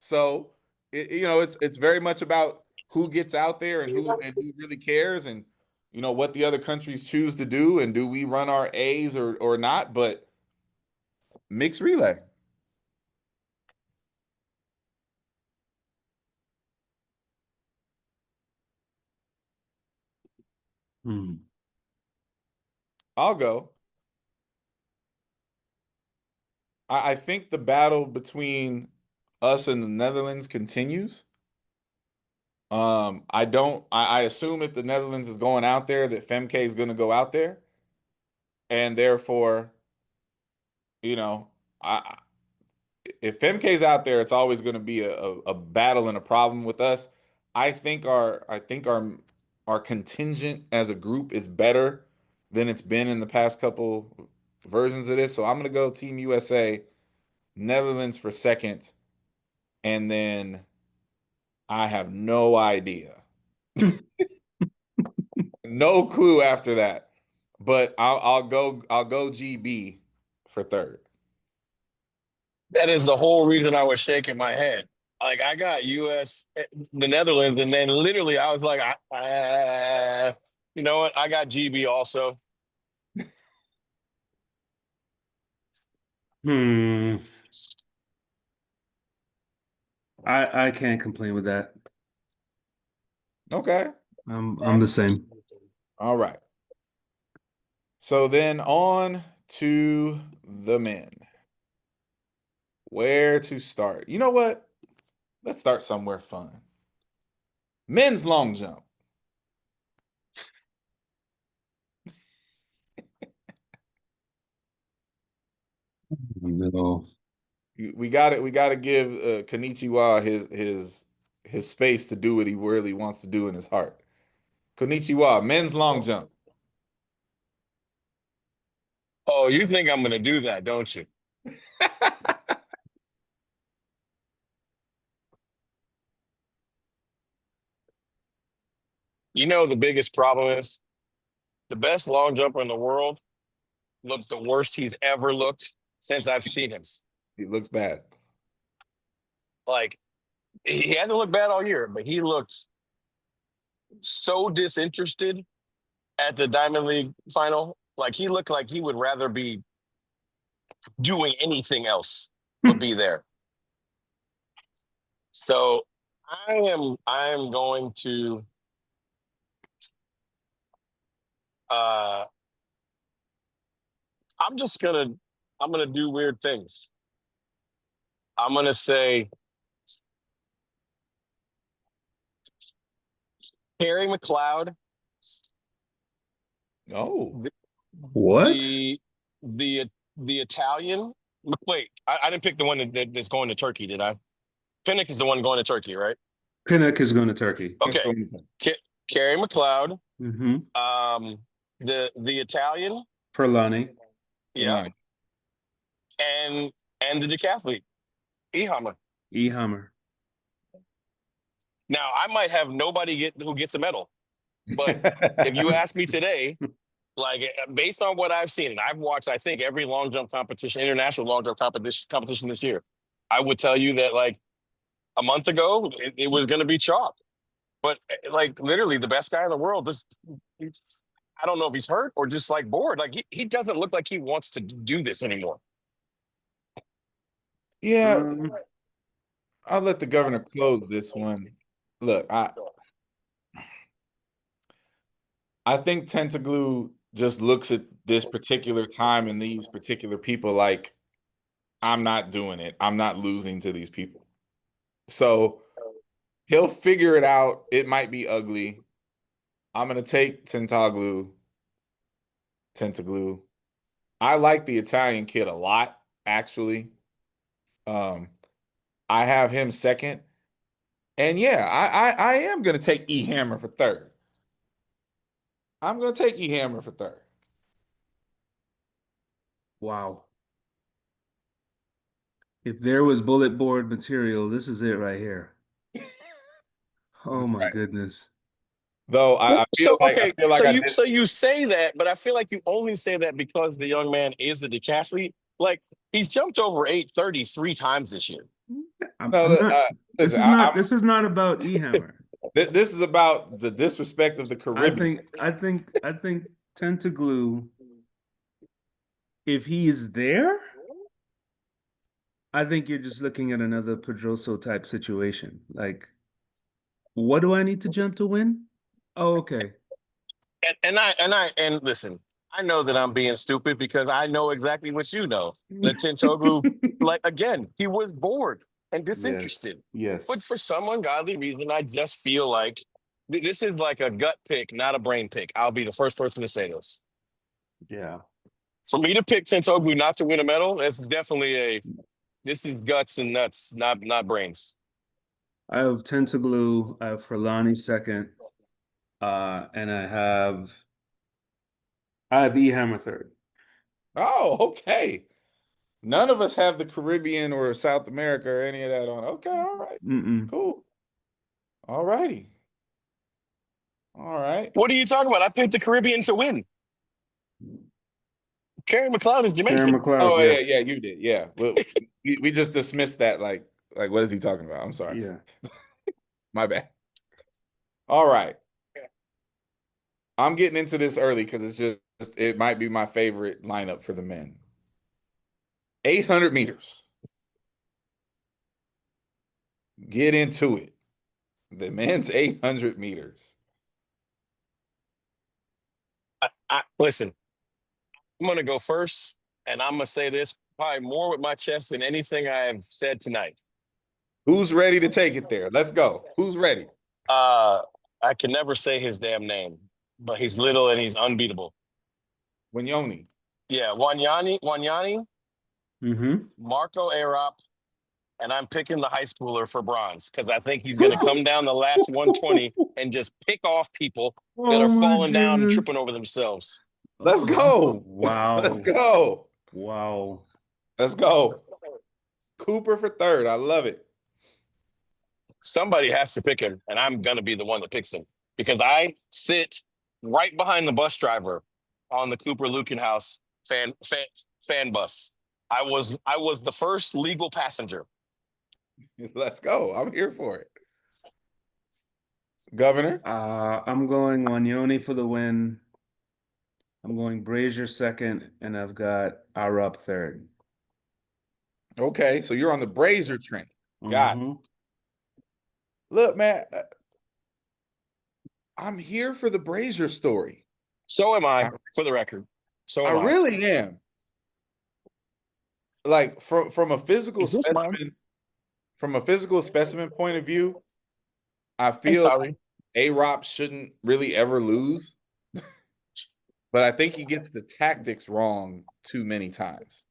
So, it's very much about who gets out there and who really cares and what the other countries choose to do and do we run our A's or not, but mixed relay. Hmm. I'll go. I think the battle between us and the Netherlands continues. I don't. I assume if the Netherlands is going out there, that Femke is going to go out there, and therefore, you know, I if Femke's out there, it's always going to be a battle and a problem with us. I think our contingent as a group is better than it's been in the past couple versions of this. So I'm going to go Team USA, Netherlands for second, and then I have no idea. No clue after that. But I'll go GB for third. That is the whole reason I was shaking my head. Like I got US, the Netherlands, and then literally I was like, you know what? I got GB also. Hmm. I can't complain with that. Okay. I'm the same. All right. So then on to the men. Where to start? You know what? Let's start somewhere fun. Men's long jump. No. We got it. We got to give Konichiwa his space to do what he really wants to do in his heart. Konichiwa, men's long jump. Oh, you think I'm gonna do that, don't you? You know the biggest problem is the best long jumper in the world looks the worst he's ever looked since I've seen him. He looks bad. Like he hasn't looked bad all year, but he looked so disinterested at the Diamond League final. Like he looked like he would rather be doing anything else but be there. So I am going to uh I'm gonna do weird things. I'm gonna say Harry McLeod, Oh, the What? the Italian. Wait, I didn't pick the one that's going to Turkey, did I? Pinnock is the one going to Turkey, right? Pinnock is going to Turkey. Okay. Carrie McLeod, Mm-hmm. the Italian, Perlani. yeah, and the decathlete, Ehammer. E-Hammer. Now I might have nobody who gets a medal, but if you ask me today, like based on what I've seen, and I've watched, I think every long jump competition, international long jump competition this year. I would tell you that like a month ago, it was going to be chalk. But like literally the best guy in the world, I don't know if he's hurt or just like bored. Like he doesn't look like he wants to do this anymore. Yeah, Um, I'll let the governor close this one. Look, I think Tentaglue just looks at this particular time and these particular people like, I'm not doing it. I'm not losing to these people. So he'll figure it out. It might be ugly. I'm gonna take Tentaglue. I like the Italian kid a lot, actually. Um, I have him second. And yeah, I am gonna take E Hammer for third. I'm gonna take E Hammer for third. wow. If there was bullet board material, this is it right here. Oh That's my right. goodness. Though Well, I feel so like I okay, feel like so I you did. so you say that, but I feel like you only say that because the young man is a decathlete. Like he's jumped over 830 3 times this year. No, I'm not listen. this is not about E-Hammer. This is about the disrespect of the Caribbean. I think Tentaglue, if he's there, I think you're just looking at another Pedroso type situation. Like, what do I need to jump to win? Oh, okay. And listen, I know that I'm being stupid because I know exactly what you know. That Tintoglu, like again, he was bored and Yes. disinterested. But Yes. for some ungodly reason, I just feel like this is like a gut pick, not a brain pick. I'll be the first person to say this. Yeah. For me to pick Tintoglu not to win a medal, that's definitely this is guts and nuts, not brains. I have Tentaglue, I have Furlani second, and I have E-Hammer third. Oh, okay. None of us have the Caribbean or South America or any of that on. Okay, all right. Mm-mm. Cool. All righty. All right. What are you talking about? I picked the Caribbean to win. Kerry McLeod is Karen Jamaican. McLeod, Oh yeah, yes. yeah, you did. Yeah. Well, we just dismissed that like what is he talking about? I'm sorry. Yeah. My bad. All right. I'm getting into this early because it's just it might be my favorite lineup for the men. 800 meters. Get into it. The men's 800 meters. Listen, I'm going to go first, and I'm going to say this probably more with my chest than anything I have said tonight. Who's ready to take it there? Let's go. Who's ready? Uh, I can never say his damn name, but he's little and he's unbeatable. Winyoni. Yeah, Wanyani, Mm-hmm. Marco Arop, and I'm picking the high schooler for bronze because I think he's going to come down the last 120 and just pick off people that Oh are my falling down and tripping goodness. over themselves. Let's Oh, go. Let's wow. go. Wow. Let's go. Cooper for third. I love it. Somebody has to pick him, and I'm going to be the one that picks him because I sit right behind the bus driver on the Cooper Lukenhouse fan bus. I was the first legal passenger. Let's go. I'm here for it. Governor. I'm going Wanyoni for the win. I'm going Brazier second, and I've got Arup third. Okay, so you're on the Brazier train. Got it. Mm-hmm. Look, man, I'm here for the Brazier story. So am I, for the record. So I am I. really am. Like from a physical Is this mine? specimen, from a physical specimen point of view, I I'm feel sorry. A-Rop shouldn't really ever lose. But I think he gets the tactics wrong too many times.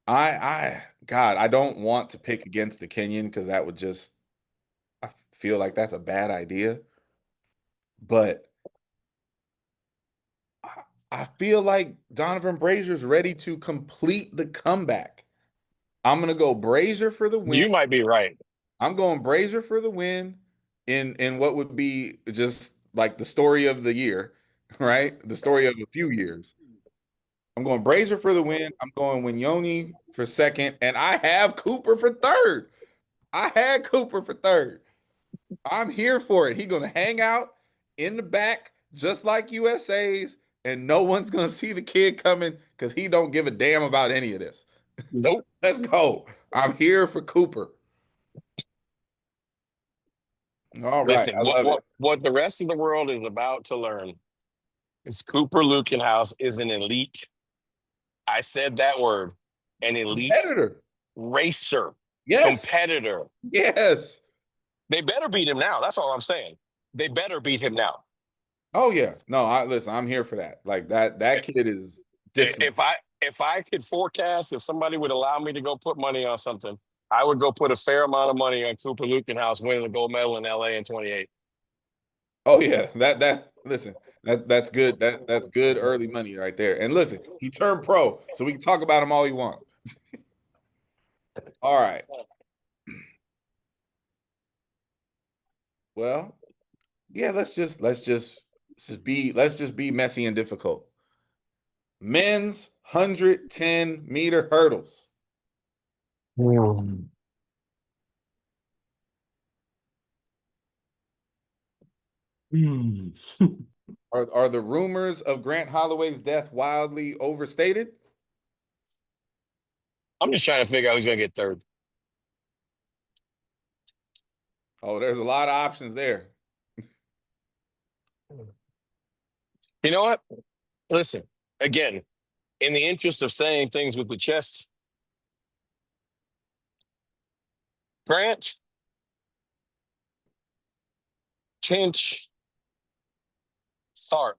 God, I don't want to pick against the Kenyan because that would just, I feel like that's a bad idea. But I feel like Donovan Brazier's ready to complete the comeback. I'm gonna go Brazier for the win. You might be right. I'm going Brazier for the win in what would be just like the story of the year, right? The story of a few years. I'm going Brazier for the win. I'm going Wignoni for second, and I have Cooper for third. I had Cooper for third. I'm here for it. He's gonna hang out in the back just like USA's, and no one's gonna see the kid coming because he don't give a damn about any of this. Nope. Let's go. I'm here for Cooper. All right, Listen, I love it. what the rest of the world is about to learn is Cooper Lukenhouse is an elite. I said that word, an elite Competitor. racer, Yes. competitor. Yes. They better beat him now. That's all I'm saying. They better beat him now. Oh yeah. No, listen, I'm here for that. Like that kid is different. If I could forecast, if somebody would allow me to go put money on something, I would go put a fair amount of money on Cooper Lukenhouse winning the gold medal in LA in 28. Oh yeah. That's good. That's good early money right there. And listen, he turned pro, so we can talk about him all he wants. All right. Well, yeah, let's just be messy and difficult. Men's 110-meter hurdles. Hmm. Are the rumors of Grant Holloway's death wildly overstated? I'm just trying to figure out who's going to get third. Oh, there's a lot of options there. You know what? Listen, again, in the interest of saying things with the chest, Grant, Tinch, Tharp,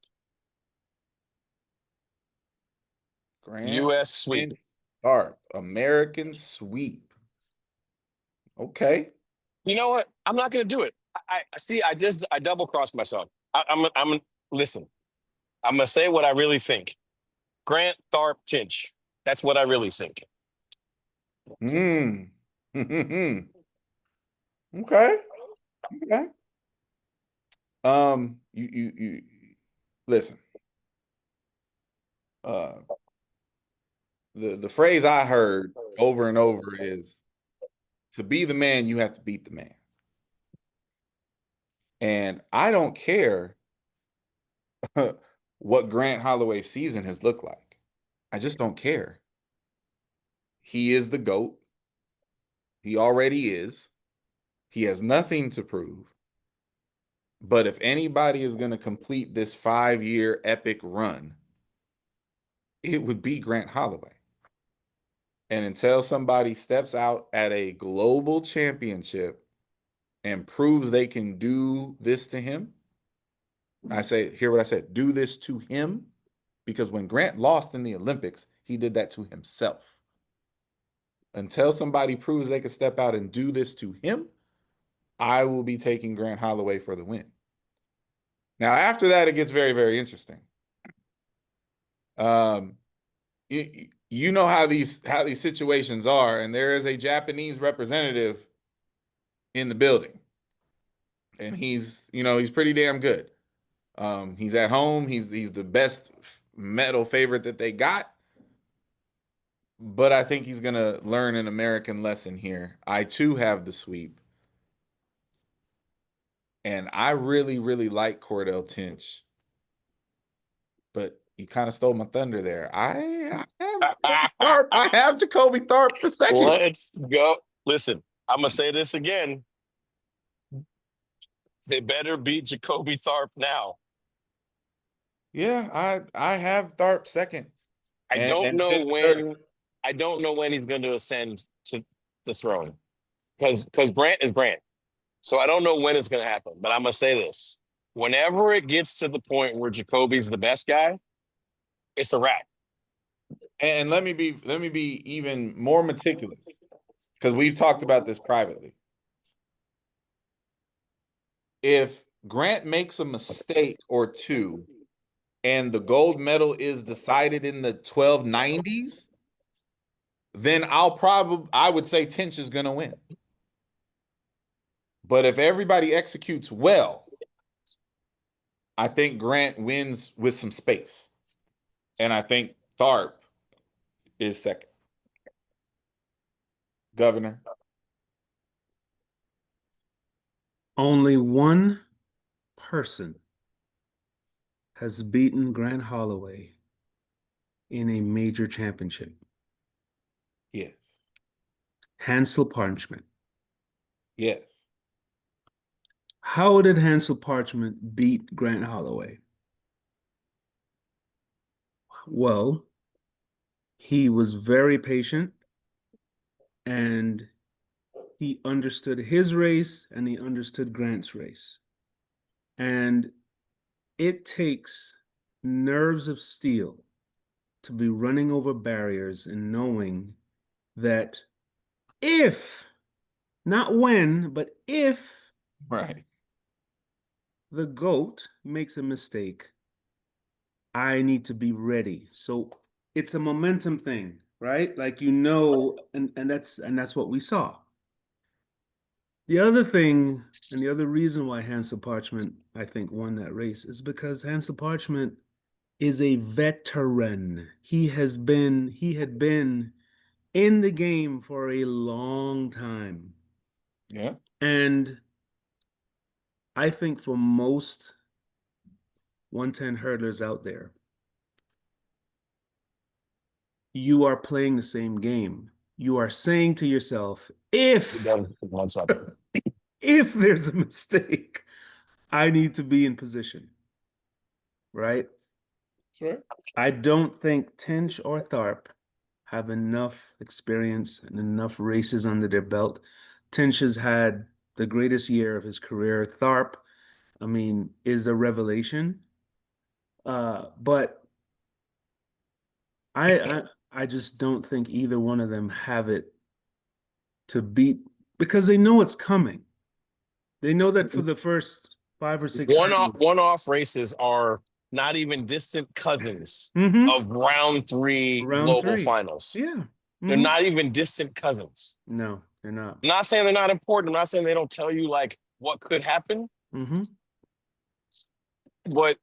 Grant U.S. sweep. Tharp, American sweep. Okay. You know what? I'm not going to do it. I see. I double crossed myself. Listen. I'm going to say what I really think. Grant, Tharp, Tinch. That's what I really think. Hmm. Okay. Okay. You listen. The phrase I heard over and over is, to be the man, you have to beat the man. And I don't care what Grant Holloway's season has looked like. I just don't care. He is the GOAT. He already is. He has nothing to prove. But if anybody is going to complete this 5-year epic run, it would be Grant Holloway. And until somebody steps out at a global championship and proves they can do this to him, hear what I said, do this to him, because when Grant lost in the Olympics, he did that to himself. Until somebody proves they can step out and do this to him, I will be taking Grant Holloway for the win. Now, after that, it gets very, very interesting. You know how these situations are, and there is a Japanese representative in the building, and he's pretty damn good. He's at home. He's the best medal favorite that they got, but I think he's gonna learn an American lesson here. I too have the sweep, and I really, really like Cordell Tinch, but you kind of stole my thunder there. I have Jacoby Tharp for second. Let's go. Listen, I'm going to say this again. They better beat Jacoby Tharp now. Yeah, I have Tharp second. I don't know Tinch when. third. I don't know when he's going to ascend to the throne, because Grant is Grant. So I don't know when it's going to happen. But I'm going to say this: whenever it gets to the point where Jacoby's the best guy, it's a wrap. And let me be even more meticulous, because we've talked about this privately. If Grant makes a mistake or two and the gold medal is decided in the 1290s, then I would say Tinch is going to win. But if everybody executes well, I think Grant wins with some space. And I think Tharp is second. Governor. Only one person has beaten Grant Holloway in a major championship. Yes. Hansel Parchment. Yes. How did Hansel Parchment beat Grant Holloway? Well, he was very patient and he understood his race and he understood Grant's race. And it takes nerves of steel to be running over barriers and knowing that if, not when, but if Right. the GOAT makes a mistake, I need to be ready. So it's a momentum thing, right? Like and that's what we saw. The other thing, and the other reason why Hansel Parchment, I think, won that race is because Hansel Parchment is a veteran. He had been in the game for a long time. Yeah. And I think for most 110 hurdlers out there, you are playing the same game. You are saying to yourself, if there's a mistake, I need to be in position, right? That's right. I don't think Tinch or Tharp have enough experience and enough races under their belt. Tinch has had the greatest year of his career. Tharp, I mean, is a revelation. But I just don't think either one of them have it to beat because they know it's coming. They know that for the first 5 or 6 hurdles. One-off races are not even distant cousins Mhm. of round three Round global 3. finals. Yeah. They're Mhm. not even distant cousins. No, they're not. I'm not saying they're not important. I'm not saying they don't tell you like what could happen, Mm-hmm. but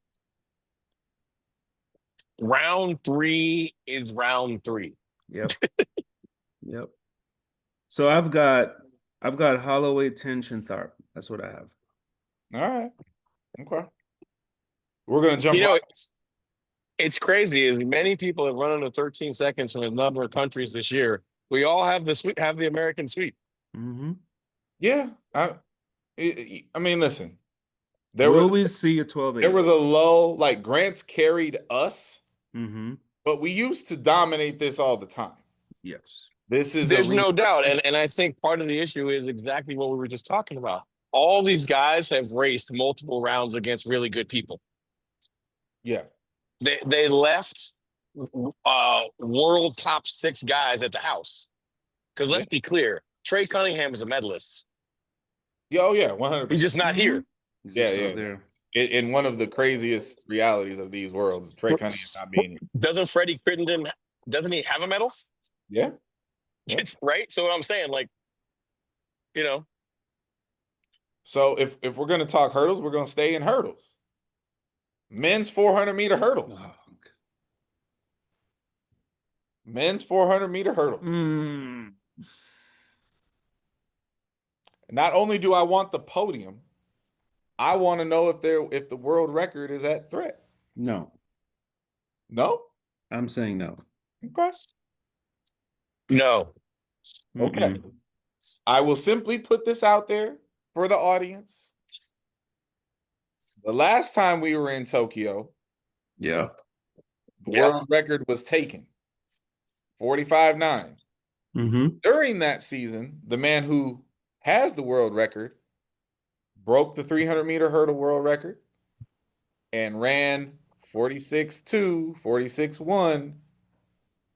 round 3 is round 3. Yep. Yep. So I've got Holloway, Tinch, and Tharp. That's what I have. All right. Okay. We're gonna jump You know, right. it's crazy. As many people have run under 13 seconds from a number of countries this year. We all have the American sweep. Mm-hmm. Yeah. I mean, listen. Will we see a 12-8? There was a lull. Like Grant's carried us, Mm-hmm. but we used to dominate this all the time. Yes. This is There's no doubt. And I think part of the issue is exactly what we were just talking about. All these guys have raced multiple rounds against really good people. Yeah. They left world top 6 guys at the house. Because let's be clear, Trey Cunningham is a medalist. Oh yeah, 100%. He's just not here. Yeah. There. In one of the craziest realities of these worlds, Trey Cunningham not being here. Doesn't Freddie Crittenden, doesn't he have a medal? Yeah. Right? So what I'm saying, like, you know. So if we're gonna talk hurdles, we're gonna stay in hurdles. Men's 400-meter hurdles. Oh. Men's 400-meter hurdles. Not only do I want the podium, I want to know if the world record is at threat. No. No? I'm saying no. Okay. No. Okay. I will simply put this out there for the audience. The last time we were in Tokyo, Yeah. the world record was taken. 45.9. Mm-hmm. During that season, the man who has the world record broke the 300-meter hurdle world record and ran 46.2, 46.1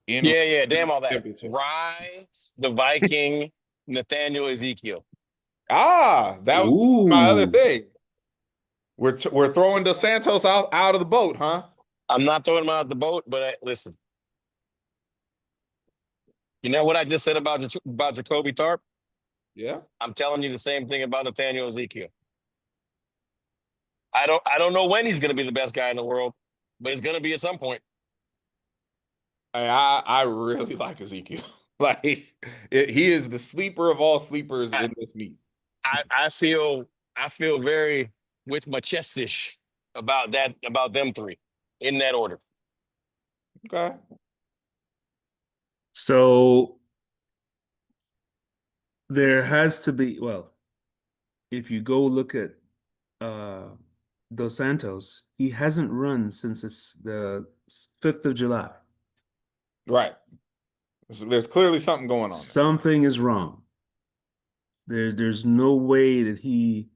in Yeah, damn all that. championship. Rye, the Viking, Nathaniel Ezekiel. That was my other thing. We're throwing Dos Santos out of the boat, huh? I'm not throwing him out of the boat, but listen. You know what I just said about Jacoby Tharp? Yeah. I'm telling you the same thing about Nathaniel Ezekiel. I don't know when he's going to be the best guy in the world, but he's going to be at some point. I really like Ezekiel. Like he is the sleeper of all sleepers I, in this meet. I feel very with my chestish about them three in that order. Okay. So there has to be, well, if you go look at uh Dos Santos, he hasn't run since the 5th of July. Right. There's clearly something going on there. Something is wrong. There's no way that he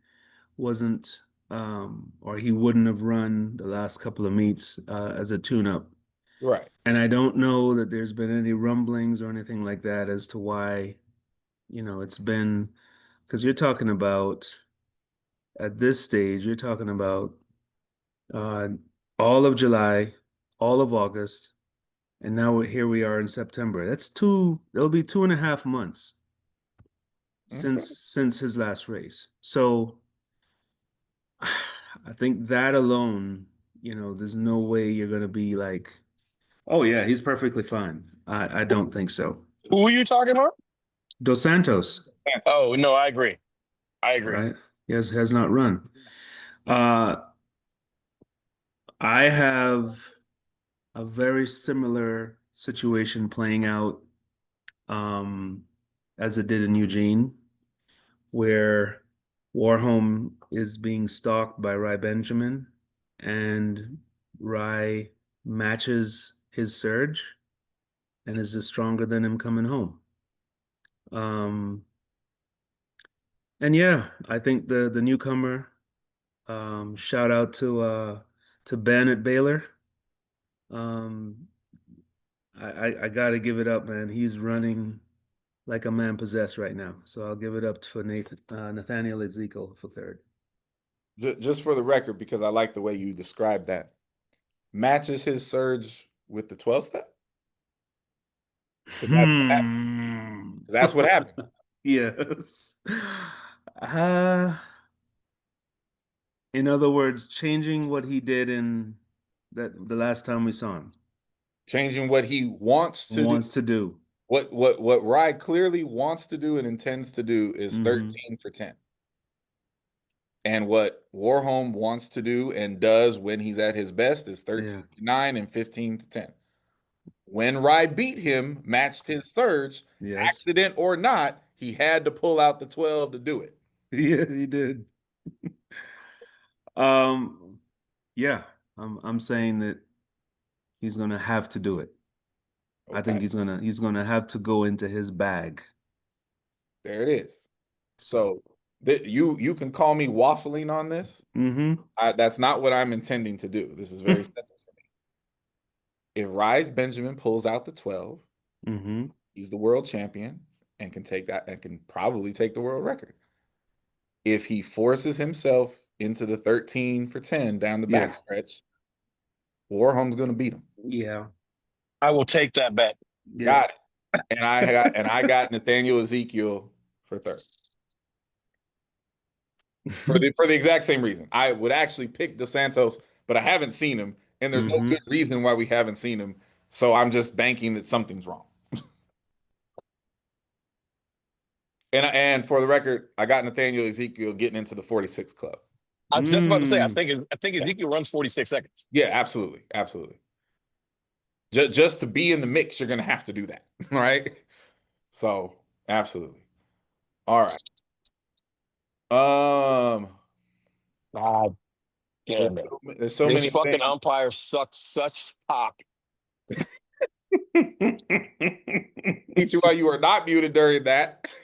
wasn't or he wouldn't have run the last couple of meets as a tune-up. Right. And I don't know that there's been any rumblings or anything like that as to why, it's been, because you're talking about at this stage, you're talking about uh, all of July, all of August, and now here we are in September. It'll be 2.5 months Okay. since his last race. So I think that alone, there's no way you're gonna be like, oh yeah, he's perfectly fine. I don't think so. Who are you talking about? Dos Santos, Oh no, I agree. I agree. right? He has not run. Uh, I have a very similar situation playing out um, as it did in Eugene, where Warholm is being stalked by Rai Benjamin, and Rai matches his surge and is just stronger than him coming home. Um, and yeah, I think the newcomer, shout out to Ben at Baylor. Um, I gotta give it up, man. He's running like a man possessed right now. So I'll give it up for Nathaniel Ezekiel for third. Just for the record, because I like the way you described that. Matches his surge with the 12 step? Hmm. That's what happened. Yes. Uh, in other words, changing what he did in the last time we saw him. Changing what he wants to do. Wants to do. What Rye clearly wants to do and intends to do is Mhm. 13 for 10. And what Warholm wants to do and does when he's at his best is 13 to 9 and 15 to 10. When Rye beat him, matched his surge, Yes. accident or not, he had to pull out the 12 to do it. Yeah, he did. Yeah, I'm saying that he's gonna have to do it. I think Okay. he's gonna have to go into his bag. There it is. So, So you can call me waffling on this. mm-hmm. That's not what I'm intending to do. This is very simple for me. If Rye Benjamin pulls out the 12, Mm-hmm. he's the world champion and can take that and can probably take the world record. If he forces himself into the 13 for 10 down the Yeah. backstretch, Warholm's going to beat him. Yeah. I will take that bet. Yeah. Got it. And I got Nathaniel Ezekiel for third. For the exact same reason. I would actually pick Dos Santos, but I haven't seen him, and there's no Mhm. good reason why we haven't seen him. So I'm just banking that something's wrong. And for the record, I got Nathaniel Ezekiel getting into the 46 club. I was just about to say, I Mm. think Ezekiel runs 46 seconds. Yeah, absolutely, absolutely. Just to be in the mix, you're gonna have to do that, right? So absolutely. All right. God damn it. There's so This many fucking things. umpire sucks such cock. Teach you why you are not muted during that.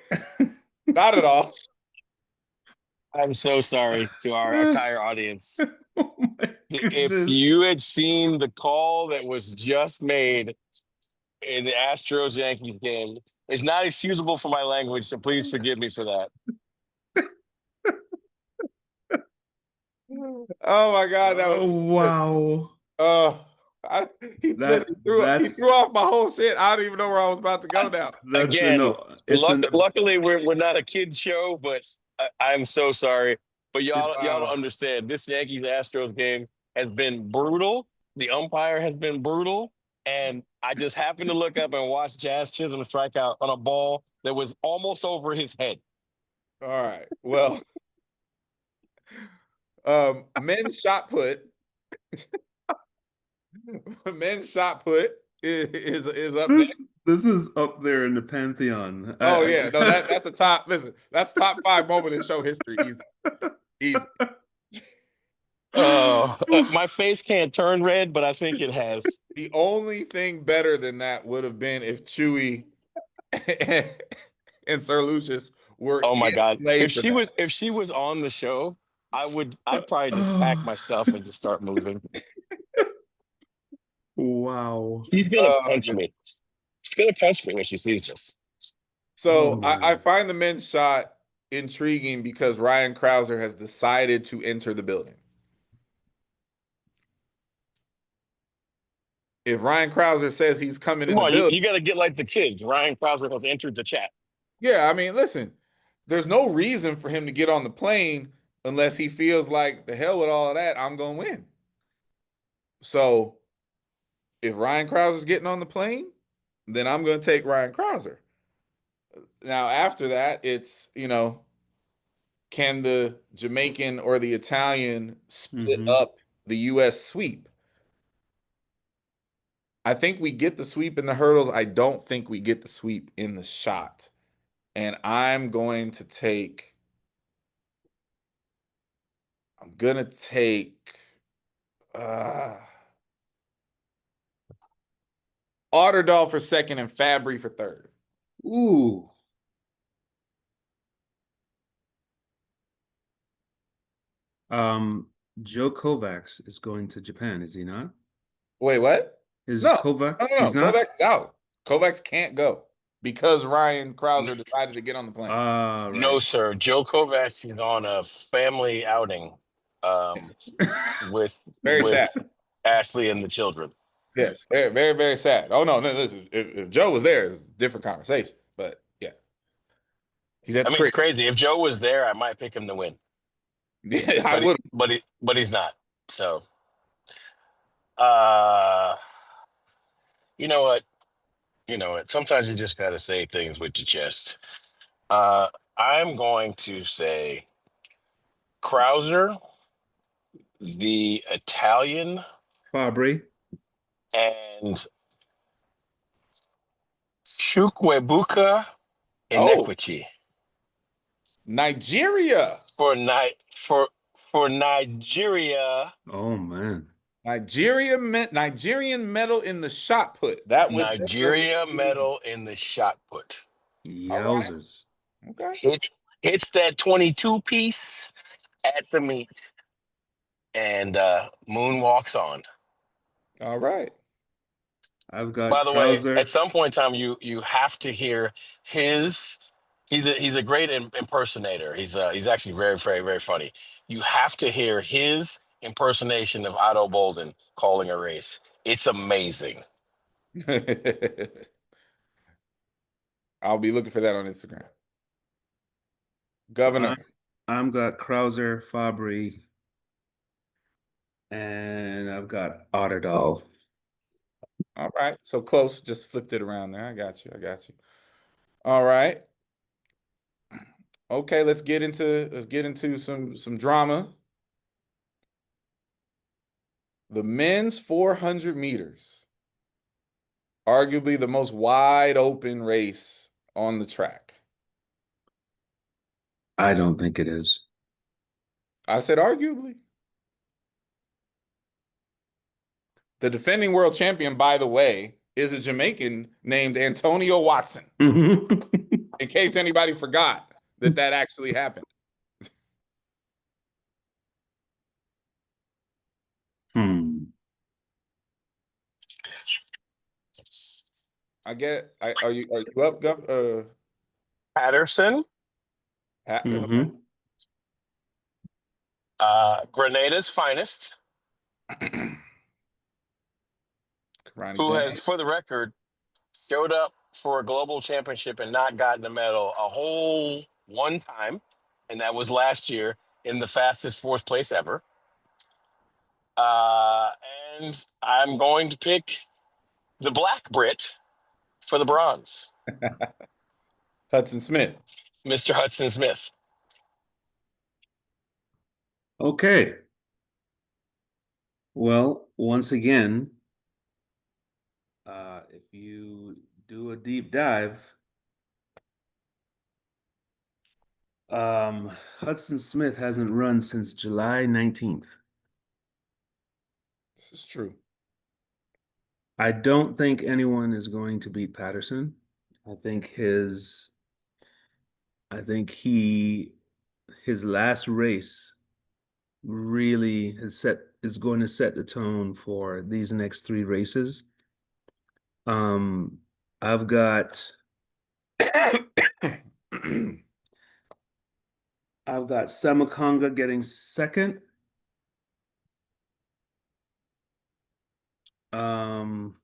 Not at all. I'm so sorry to our entire audience. Oh my If goodness. you had seen the call that was just made in the Astros Yankees game, it's not excusable for my language, so please forgive me for that. Oh my God, that was Oh wow. he That threw off my whole shit. I don't even know where I was about to go now. that's Again, it's luckily we're not a kids show, but I'm so sorry. But y'all don't understand. This Yankees Astros game has been brutal. The umpire has been brutal, And I just happened to look up and watch Jazz Chisholm strike out on a ball that was almost over his head. All right. Well, men's shot put. Men's shot put is up next. This is up there in the pantheon. Oh yeah, no, that's a top. Listen, that's top 5 moment in show history. Easy, easy. Oh, my face can't turn red, but I think it has. The only thing better than that would have been if Chewy and Sir Lucius were Oh my in God! play If for she that. was on the show, I'd probably just pack my stuff and just start moving. Wow. She's gonna punch Goodness. me. She's gonna punch me when she sees this. So Oh, I man. find the men's shot intriguing because Ryan Krauser has decided to enter the building. If Ryan Krauser says he's coming in Come the on, building, you got to get like the kids. Ryan Krauser has entered the chat. yeah, I mean, listen, there's no reason for him to get on the plane unless he feels like the hell with all of that, I'm gonna win. So if Ryan Krauser's getting on the plane, then I'm gonna take Ryan Krauser. Now after that, it's can the Jamaican or the Italian split Mhm. up the US sweep? I think we get the sweep in the hurdles. I don't think we get the sweep in the shot. And I'm going to take uh Otterdahl for second and Fabry for third. Ooh. Um, Joe Kovacs is going to Japan, is he not? Wait, what? Is No, Kovac? no, no, no. He's not? Kovacs is out. Kovacs can't go because Ryan Krauser decided to get on the plane. Ah, No, right. sir. Joe Kovacs is on a family outing with Very sad. Ashley and the children. Yes, very, very, very sad. Oh no, no, listen. If Joe was there, it's a different conversation. But yeah, he's at I the mean, it's crib. crazy. If Joe was there, I might pick him to win, Yeah, I would. but he's not. So, uh, you know what? You know what? Sometimes you just got to say things with your chest. I'm going to say Krauser, the Italian, Fabry. and Chukwuebuka Oh, Inequity Nigeria. for Nigeria. Oh, man. Nigerian medal in the shot put. That would definitely Nigeria be. medal in the shot put. All right. Yowzers. Okay. Hits that 22 piece at the meet and moonwalks on. All right. I've got By the way, at Krauser. some point in time, you have to hear his. He's a great impersonator. He's actually very very very funny. You have to hear his impersonation of Otto Bolden calling a race. It's amazing. I'll be looking for that on Instagram. Governor. I've got Krauser, Fabry, and I've got Otterdahl. All right. So close. Just flipped it around there. I got you. I got you. All right. Okay, let's get into some drama. The men's 400 meters, arguably the most wide open race on the track. I don't think it is. I said arguably. The defending world champion, by the way, is a Jamaican named Antonio Watson. In case anybody forgot that actually happened. Are you up, Gov? Patterson, Okay. Grenada's finest, Ronnie who has, James. for the record, showed up for a global championship and not gotten a medal a whole one time, and that was last year in the fastest fourth place ever. Uh, and I'm going to pick the black Brit for the bronze, Hudson Smith. Mr. Hudson Smith. Okay. Well, once again, if you do a deep dive, Hudson Smith hasn't run since July 19th. This is true. I don't think anyone is going to beat Patterson. I think his last race really is going to set the tone for these next three races. I've got Samakonga getting second. And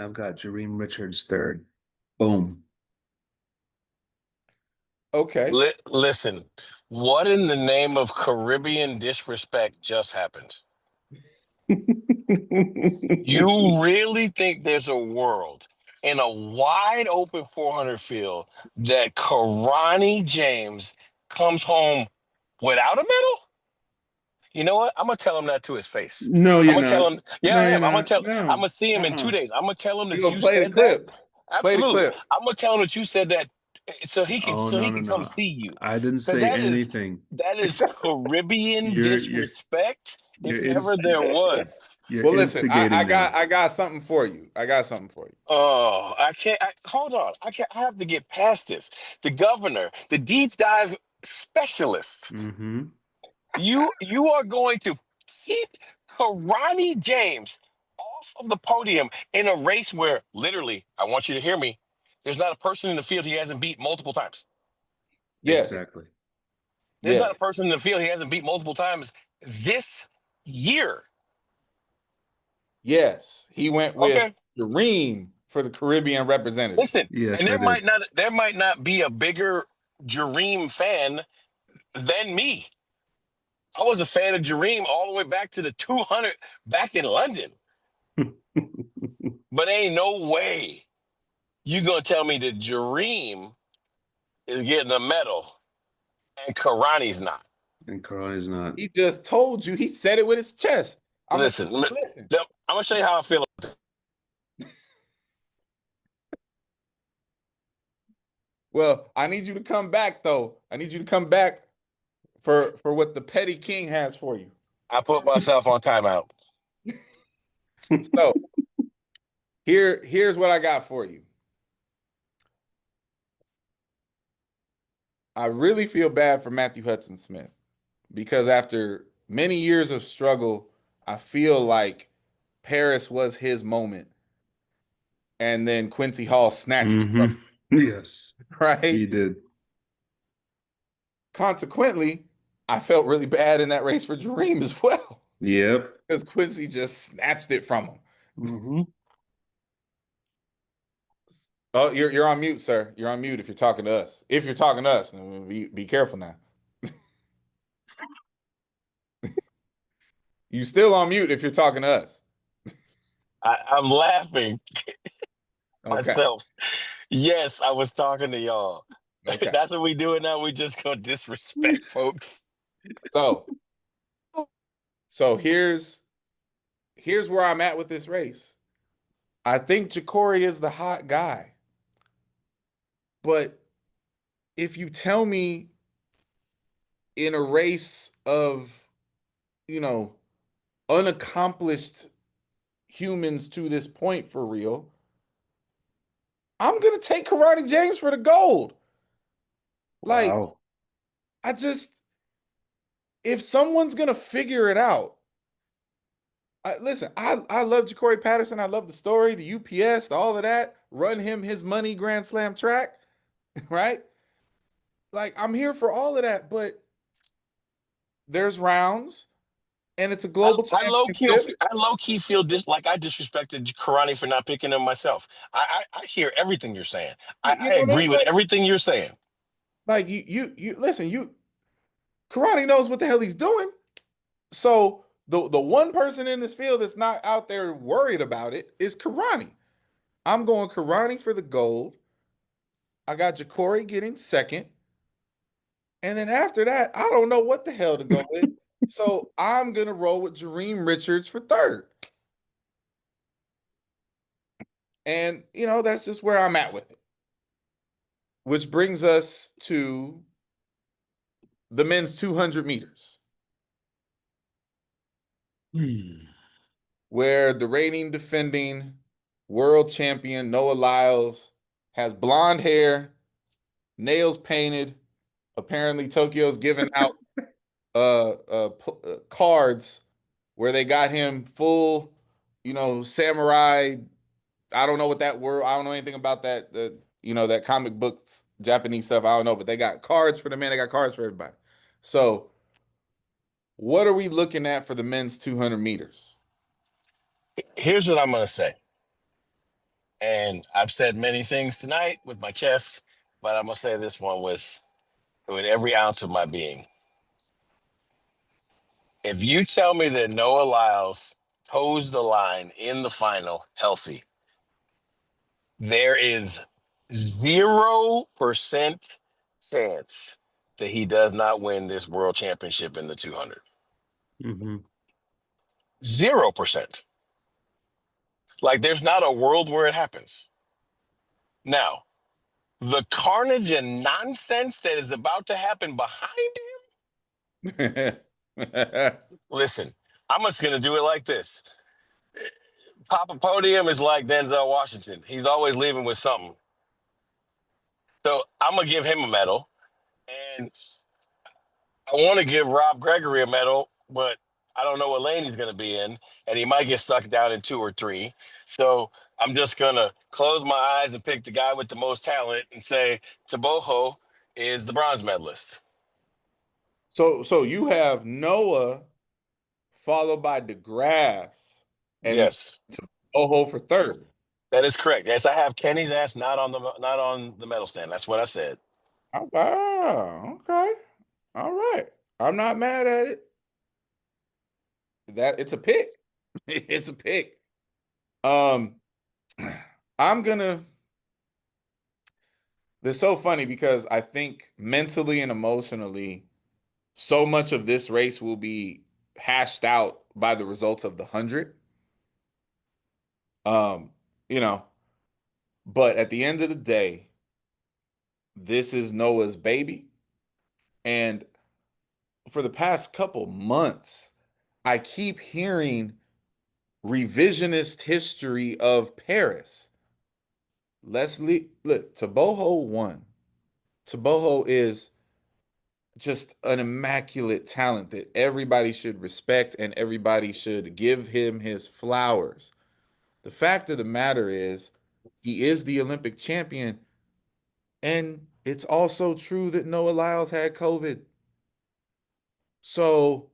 I've got Jareem Richards third. Boom. Okay. Listen, what in the name of Caribbean disrespect just happened? You really think there's a world in a wide open 400 field that Karani James comes home without a medal? You know what? I'm gonna tell him that to his face. No, I'm you're gonna tell not. him, yeah, No, I you're am. not. I'm No. gonna see him in 2 days. I'm gonna tell him You that gonna you play the said that. clip. Play the Absolutely. clip. I'm gonna tell him that you said that Oh, so no, he no, can come no. see you. I didn't Because say anything. that is Caribbean You're disrespect, if you're ever ins there was. you're Well, listen, instigating now. I got something for you. I got something for you. Oh, hold on. I have to get past this. The governor, the deep dive specialist. Mm-hmm. You are going to keep Karani James off of the podium in a race where literally, I want you to hear me, there's not a person in the field he hasn't beat multiple times. Yes. Exactly. There's not a Yes. person in the field he hasn't beat multiple times this year. Yes. He went with Okay. Jareem for the Caribbean representative. Listen, Yes, and I did. there might not be a bigger Jareem fan than me. I was a fan of Jareem all the way back to the 200 back in London. But ain't no way you gonna tell me that Jareem is getting a medal and Karani's not. And Carl is not. He just told you. He said it with his chest. Listen, Listen. I'm gonna show you how I feel. Well, I need you to come back though. I need you to come back for what the petty king has for you. I put myself on timeout. So here's what I got for you. I really feel bad for Matthew Hudson Smith because after many years of struggle, I feel like Paris was his moment. And then Quincy Hall snatched it from Yes, him, right? he did. Consequently, I felt really bad in that race for Jareem as well. Yep. Because Quincy just snatched it from him. Mm-hmm. Oh, you're on mute, sir. You're on mute if you're talking to us. If you're talking to us, then be careful now. You still on mute if you're talking to us. I'm laughing Okay. myself. Yes, I was talking to y'all. Okay. That's what we doing now. We just gonna disrespect folks. So here's where I'm at with this race. I think Ja'Cory is the hot guy. But if you tell me in a race of, unaccomplished humans to this point for real, I'm going to take Karate James for the gold. Like, Wow. if someone's going to figure it out, listen, I love Ja'Cory Patterson. I love the story, the UPS, all of that. Run him his money Grand Slam track, right? Like, I'm here for all of that, but there's rounds, and it's a global I championship. low key feel like I disrespected Karani for not picking him myself. I hear everything you're saying. You I know what I agree mean? with everything you're saying. Like you listen, Karate knows what the hell he's doing. So the one person in this field that's not out there worried about it is Karani. I'm going Karani for the gold. I got Jacory getting second. And then after that, I don't know what the hell to go with. So I'm going to roll with Jareem Richards for third. And, that's just where I'm at with it. Which brings us to the men's 200 meters, where the reigning defending world champion Noah Lyles has blonde hair, nails painted. Apparently, Tokyo's giving out cards where they got him full, samurai. I don't know what that word. I don't know anything about that. That comic books, Japanese stuff. I don't know, but they got cards for the men. They got cards for everybody. So, what are we looking at for the men's 200 meters? Here's what I'm going to say. And I've said many things tonight with my chest, but I'm going to say this one with every ounce of my being. If you tell me that Noah Lyles toes the line in the final healthy, there is 0% chance that he does not win this world championship in the 200. 0%. Like, there's not a world where it happens. Now, the carnage and nonsense that is about to happen behind him, listen, I'm just going to do it like this. Papa Podium is like Denzel Washington. He's always leaving with something. So I'm going to give him a medal. And I want to give Rob Gregory a medal, but I don't know what lane he's going to be in. And he might get stuck down in 2 or 3. So I'm just going to close my eyes and pick the guy with the most talent and say Taboho is the bronze medalist. So you have Noah followed by DeGrasse and Yes. Taboho for third. That is correct. Yes, I have Kenny's ass not on the medal stand. That's what I said. Oh, wow. Okay. All right. I'm not mad at it. It's a pick. It's a pick. I'm gonna. It's so funny because I think mentally and emotionally, so much of this race will be hashed out by the results of the 100. Um, you know, but at the end of the day, this is Noah's baby. And for the past couple months, I keep hearing revisionist history of Paris. Leslie, look, Taboho won. Taboho is just an immaculate talent that everybody should respect and everybody should give him his flowers. The fact of the matter is, he is the Olympic champion. And it's also true that Noah Lyles had COVID. So,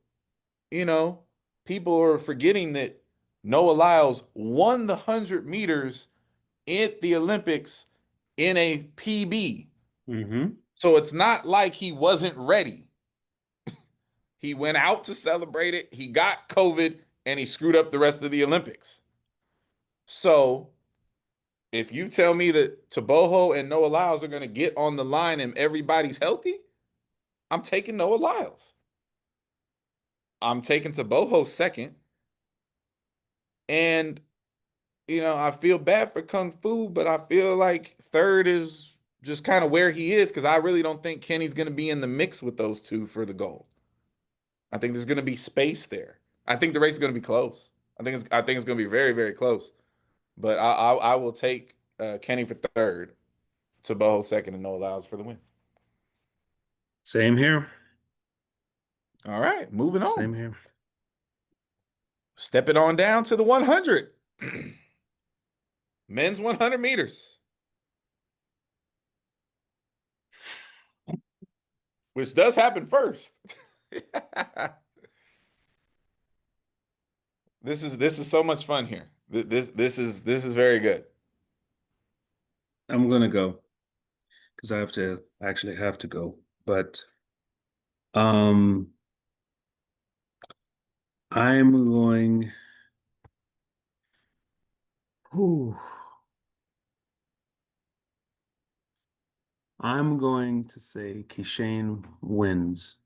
you know, people are forgetting that Noah Lyles won the 100 meters at the Olympics in a PB. So it's not like he wasn't ready. He went out to celebrate it. He got COVID and he screwed up the rest of the Olympics. So if you tell me that Taboho and Noah Lyles are going to get on the line and everybody's healthy, I'm taking Noah Lyles. I'm taking Taboho second. And, I feel bad for Kung Fu, but I feel like third is just kind of where he is because I really don't think Kenny's going to be in the mix with those two for the gold. I think there's going to be space there. I think the race is going to be close. I think it's going to be very, very close. But I will take Kenny for third, Taboho second, and Noah Lyles for the win. Same here. All right, moving on. Same here. Stepping on down to the 100. Men's 100 meters. Which does happen first. This is so much fun here. This is very good. I'm gonna go because I actually have to go. But I'm going. Whew, I'm going to say Kishane wins.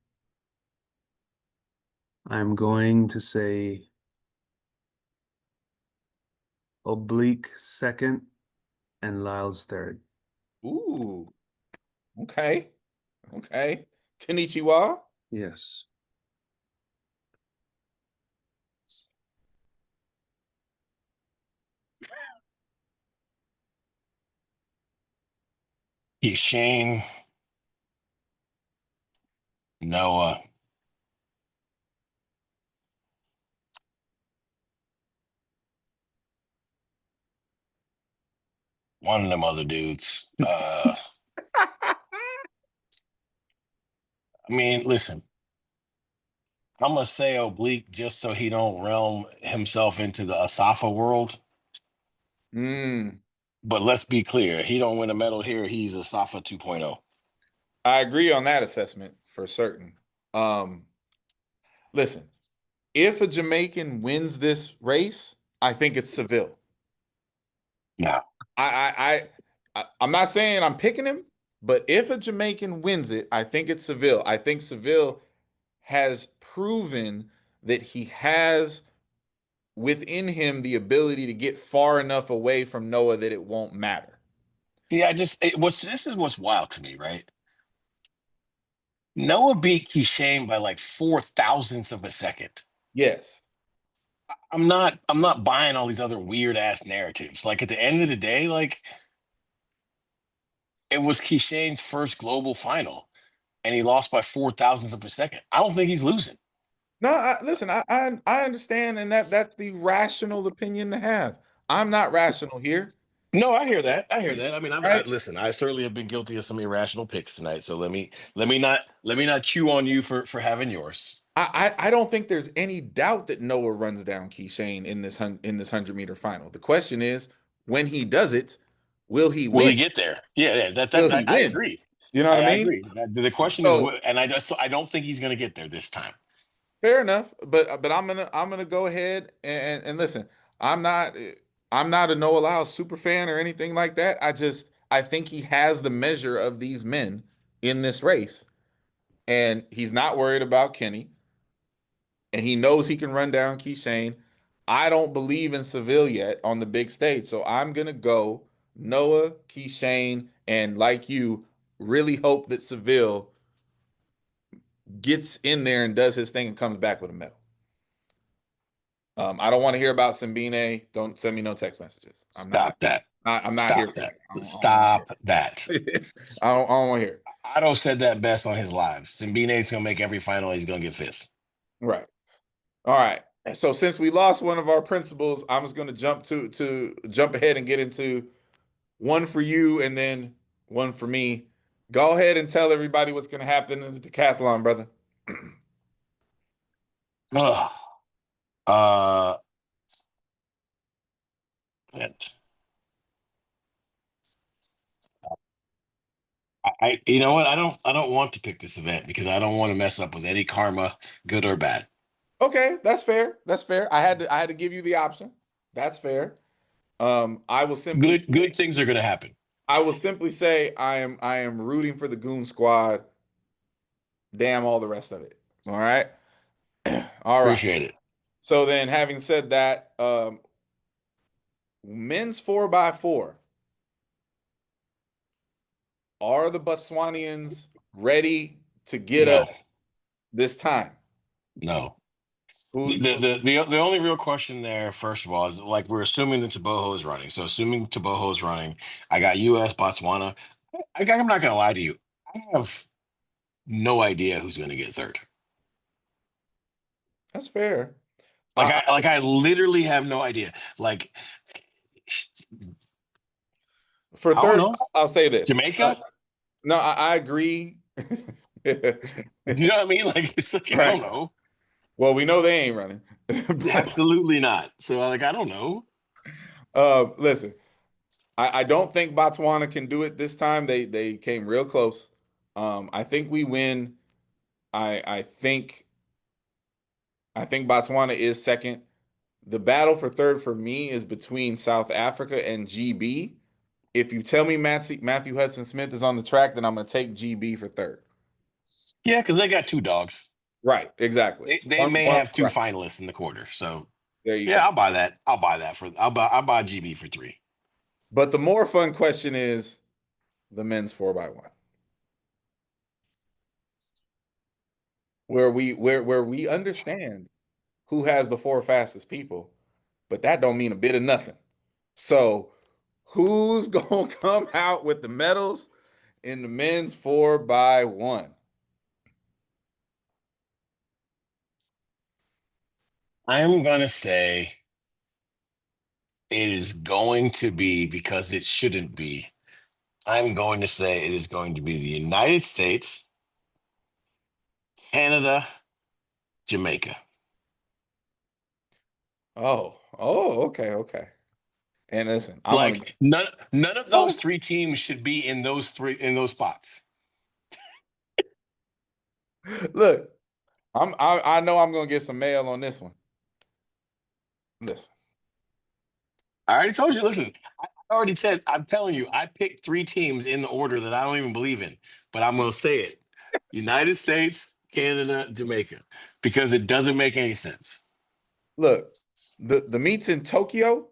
I'm going to say Oblique second and Lyles third. Ooh, okay. Okay. Konnichiwa. Yes. Shane, Noah. One of them other dudes. I mean, listen, I'm gonna say Oblique just so he don't realm himself into the Asafa world. Mm, But let's be clear, he don't win a medal here. He's Asafa 2.0. I agree on that assessment for certain. Listen, if a Jamaican wins this race, I think it's Seville. Now, I'm not saying I'm picking him, but if a Jamaican wins it, I think it's Seville. I think Seville has proven that he has within him the ability to get far enough away from Noah that it won't matter. see, this is what's wild to me, right? Noah beat Kishane by like 4 thousandths of a second. Yes. I'm not buying all these other weird ass narratives. Like at the end of the day, like it was Kishane's first global final, and he lost by 4 thousandths of a second. I don't think he's losing. No, listen, I understand, and that's the rational opinion to have. I'm not rational here, No, I hear that. I hear that. I mean, right? listen. I certainly have been guilty of some irrational picks tonight. So let me not chew on you for having yours. I don't think there's any doubt that Noah runs down Keyshawn in this 100-meter final. The question is, when he does it, will he Will win? he get there? Yeah, yeah. Will That's he I win? agree. You know what I I mean? agree. The question is, So and I don't think he's going to get there this time. fair enough, but I'm gonna go ahead and listen. I'm not I'm not a Noah Lyles super fan or anything like that. I think he has the measure of these men in this race, and he's not worried about Kenny, and he knows he can run down Keyshawn. I don't believe in Seville yet on the big stage, so I'm gonna go Noah, Keyshawn, and like you, really hope that Seville gets in there and does his thing and comes back with a medal. I don't want to hear about Simbine. Don't send me no text messages. Stop that. I'm not here Stop for that. that. I don't want to Stop that. hear it. I don't want to hear it. Otto said that best on his live. Simbine's going to make every final. He's going to get fifth. Right. All right. So since we lost one of our principals, I'm just going to jump ahead and get into one for you and then one for me. Go ahead and tell everybody what's going to happen in the decathlon, brother. Ugh. Uh, it. You know what? I don't want to pick this event because I don't want to mess up with any karma, good or bad. Okay, that's fair. That's fair. I had to give you the option. That's fair. I will simply Good things are going to happen. say I am rooting for the Goon Squad. Damn all the rest of it. All right. All right. Appreciate it. So then, having said that, men's 4x4, are the Botswanians ready to get us No, this time? no. Who? The only real question there, first of all, is like we're assuming that Taboho is running. So assuming Taboho is running, I got U.S. Botswana. I'm not going to lie to you. I have no idea who's going to get third. That's fair. I literally have no idea. Like For I don't third, know. I'll say this. Jamaica? No, I agree. Do you know what I mean? Like it's like I Right. don't know. Well, we know they ain't running. But Absolutely not. So like I don't know. listen, I don't think Botswana can do it this time. They came real close. I think we win. I think I think Botswana is second. The battle for third for me is between South Africa and GB. If you tell me Matthew Hudson Smith is on the track, then I'm going to take GB for third. Yeah, because they got two dogs. Right, exactly. They may One have two right. finalists in the quarter. So There you yeah, go. I'll buy that. I'll buy GB for 3. But the more fun question is the men's 4x1. Where we understand who has the 4 fastest people, but that don't mean a bit of nothing. So who's gonna come out with the medals in the men's 4x1? I'm gonna say it is going to be, because it shouldn't be. I'm going to say it is going to be the United States, Canada, Jamaica. Okay. And listen, I'm gonna Like none of those oh, 3 teams should be in those spots. look. I know I'm gonna get some mail on this one. Listen, I already told you. Listen, I already said. I'm telling you, I picked 3 teams in the order that I don't even believe in, but I'm gonna say it: United States, Canada, Jamaica, because it doesn't make any sense. look, the meets in Tokyo,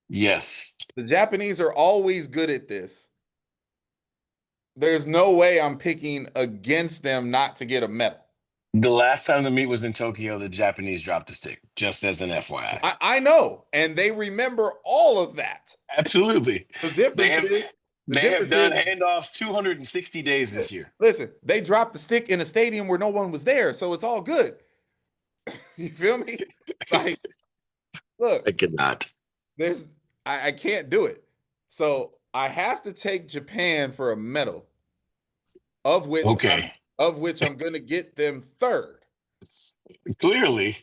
Yes, the Japanese are always good at this. There's no way I'm picking against them not to get a medal. the last time the meet was in Tokyo, the Japanese dropped the stick. Just as an FYI. I know, and they remember all of that. Absolutely, The they difference have is the they have difference done is handoffs 260 days this year. listen, they dropped the stick in a stadium where no one was there, so it's all good. You feel me? Like, I look, cannot. there's I can't do it. So I have to take Japan for a medal, of which I'm Okay, gonna get them third. clearly.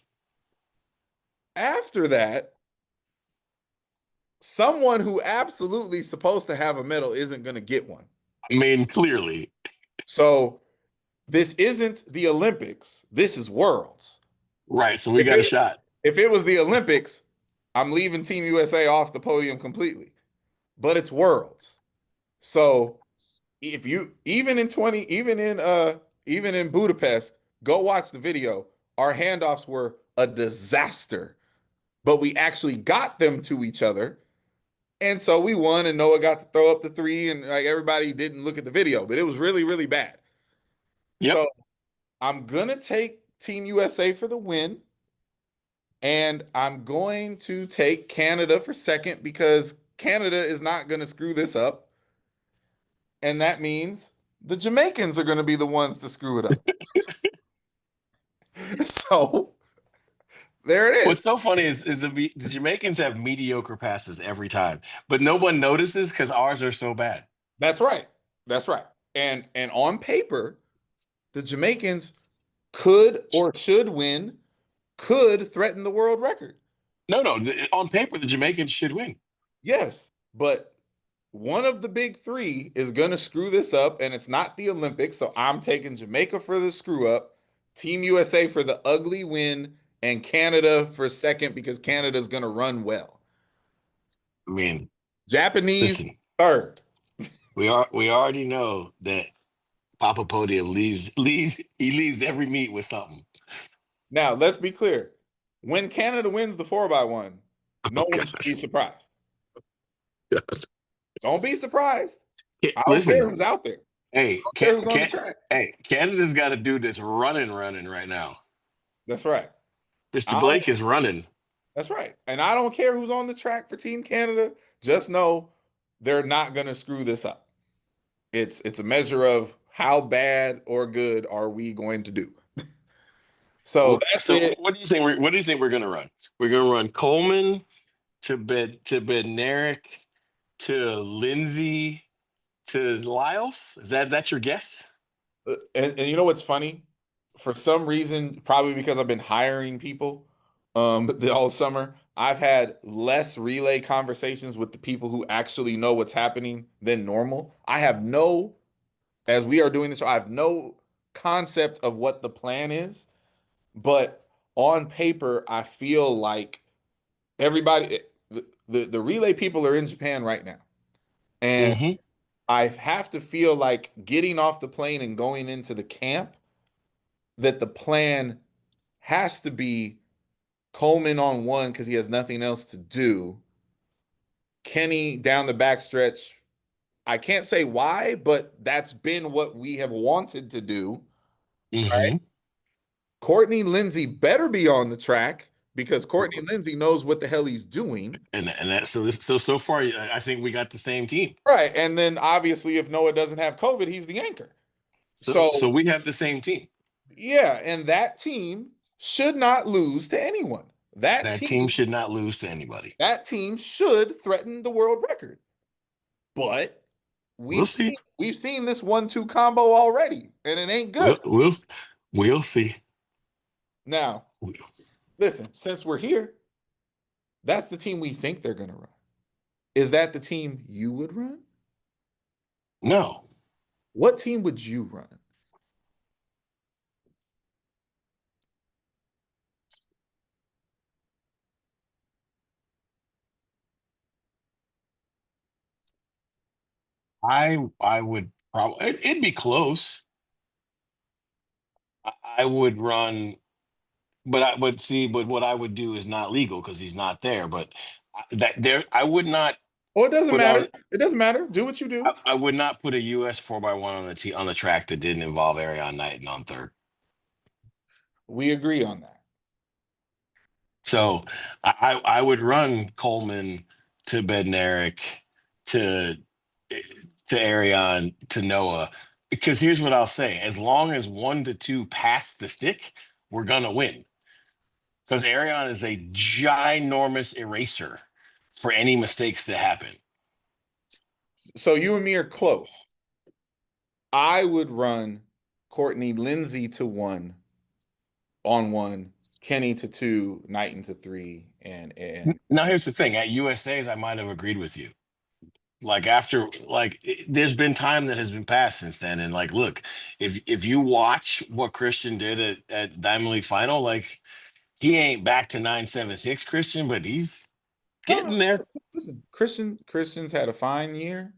After that, someone who absolutely supposed to have a medal isn't gonna get one. I mean, clearly. So this isn't the Olympics. This is Worlds. Right. So we If got a shot. it was the Olympics, I'm leaving Team USA off the podium completely. But it's Worlds. So if you even in Budapest, go watch the video. Our handoffs were a disaster, but we actually got them to each other. And so we won, and Noah got to throw up the 3, and like everybody didn't look at the video, but it was really, really bad. Yep. So I'm gonna take Team USA for the win, and I'm going to take Canada for second because Canada is not gonna screw this up. And that means the Jamaicans are gonna be the ones to screw it up. So there it What's is. so funny is the Jamaicans have mediocre passes every time, but no one notices because ours are so bad. That's right. That's right. And on paper, the Jamaicans could or should win, could threaten the world record. No. On paper, the Jamaicans should win. Yes, but one of the big 3 is going to screw this up, and it's not the Olympics. So I'm taking Jamaica for the screw up, Team USA for the ugly win, and Canada for second because Canada's going to run well. I mean, Japanese listen, third. we already know that Papa Podium leaves every meet with something. Now, let's be clear. When Canada wins the 4x1, no one should be surprised. God. Don't be surprised. I don't Listen, care who's out there. hey, I don't care who's on the track. Canada's got a dude that's running right now. That's right. Mr. Blake is running. That's right. And I don't care who's on the track for Team Canada. Just know they're not going to screw this up. It's a measure of how bad or good are we going to do. So that's it. What do you think? What do you think we're going to run? We're going to run Coleman to Bednarik to Lindsay to Lyles. That's your guess? And you know what's funny? For some reason, probably because I've been hiring people all summer, I've had less relay conversations with the people who actually know what's happening than normal. As we are doing this, I have no concept of what the plan is, but on paper, I feel like everybody, the relay people are in Japan right now. And Mm-hmm. I have to feel like getting off the plane and going into the camp, that the plan has to be Coleman on one because he has nothing else to do. Kenny down the backstretch. I can't say why, but that's been what we have wanted to do. Mm-hmm. Courtney Lindsay better be on the track because Courtney Lindsay knows what the hell he's doing. And that's so far, I think we got the same team. Right. And then obviously, if Noah doesn't have COVID, he's the anchor. So So, we have the same team. yeah. And that team should not lose to anyone. That That team team, should not lose to anybody. that team should threaten the world record. But We'll see. we've seen this 1-2 combo already, and it ain't good. We'll see. Now, listen, since we're here, that's the team we think they're going to run. Is that the team you would run? No. What team would you run? I would probably it'd be close. I would run, but what I would do is not legal because he's not there. But I would not Oh, it doesn't put matter. on. It doesn't matter. Do what you do. I would not put a US 4x1 on the track that didn't involve Arion Knighton on third. We agree on that. So I would run Coleman to Bednarik to Arion to Noah, because here's what I'll say: as long as 1 to 2 pass the stick, we're gonna win. Because Arion is a ginormous eraser for any mistakes that happen. So you and me are close. I would run Courtney Lindsay to 1 on 1, Kenny to 2, Knighton to 3, and Now here's the thing: at USA's, I might have agreed with you. Like after, there's been time that has been passed since then, and like, look, if you watch what Christian did at Diamond League Final, like he ain't back to 976 Christian, but he's getting there. Listen, Christian's had a fine year.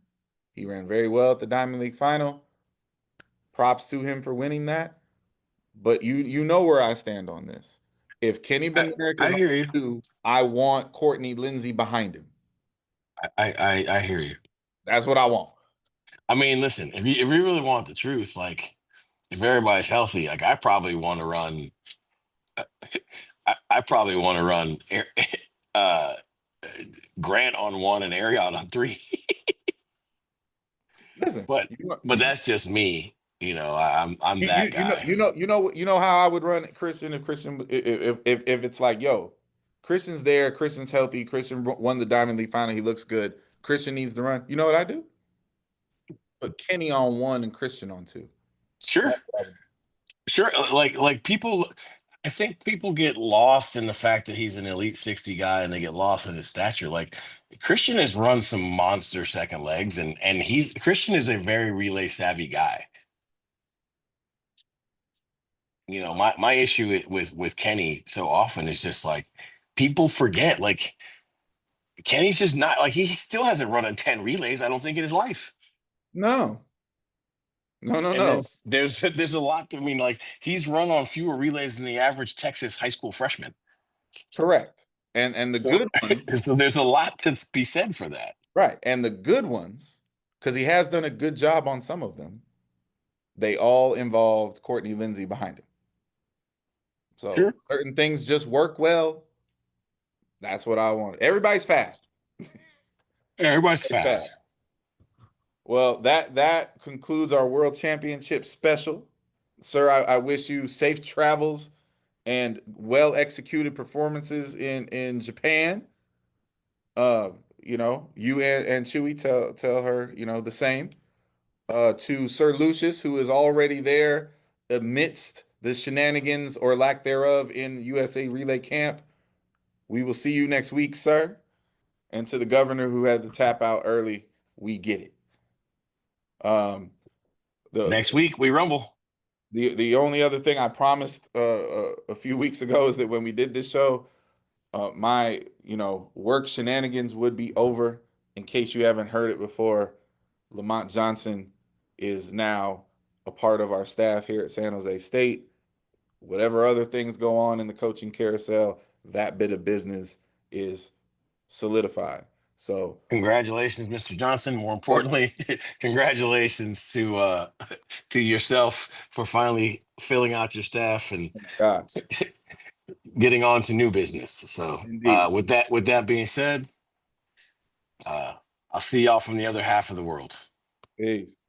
He ran very well at the Diamond League Final. Props to him for winning that. But you know where I stand on this. If Kenny Bednarik is I hear you. on 2, I want Courtney Lindsay behind him. I hear you. That's what I want. I mean, listen, if you really want the truth, like if everybody's healthy, like I probably want to run. I probably want to run uh, Grant on 1 and Ariot on 3. Listen, but that's just me. I'm that guy. You know how I would run Christian if it's like, yo, Christian's there, Christian's healthy, Christian won the Diamond League Final, he looks good, Christian needs to run. You know what I do? Put Kenny on 1 and Christian on 2. Sure. Like people, I think people get lost in the fact that he's an elite 60 guy and they get lost in his stature. Like Christian has run some monster second legs, and Christian is a very relay savvy guy. My issue with Kenny so often is just like people forget, like Kenny's just not, like he still hasn't run on 10 relays, I don't think, in his life. No. There's a lot to, I mean, like he's run on fewer relays than the average Texas high school freshman. Correct. And the good ones. So there's a lot to be said for that. Right. And the good ones, because he has done a good job on some of them, they all involved Courtney Lindsay behind him. So Sure. Certain things just work well. That's what I want. Everybody's fast. Everybody's fast. Well, that concludes our World Championship special. Sir, I wish you safe travels and well-executed performances in Japan. You and Chewy tell her, the same. To Sir Lucius, who is already there amidst the shenanigans or lack thereof in USA Relay Camp. We will see you next week, sir. And to the governor who had to tap out early, we get it. Next week we rumble. The only other thing I promised a few weeks ago is that when we did this show, my work shenanigans would be over. In case you haven't heard it before, Lamont Johnson is now a part of our staff here at San Jose State. Whatever other things go on in the coaching carousel, that bit of business is solidified. So Congratulations, Mr. Johnson. More importantly, congratulations to yourself for finally filling out your staff and God, getting on to new business. So indeed. with that being said, I'll see y'all from the other half of the world. Peace.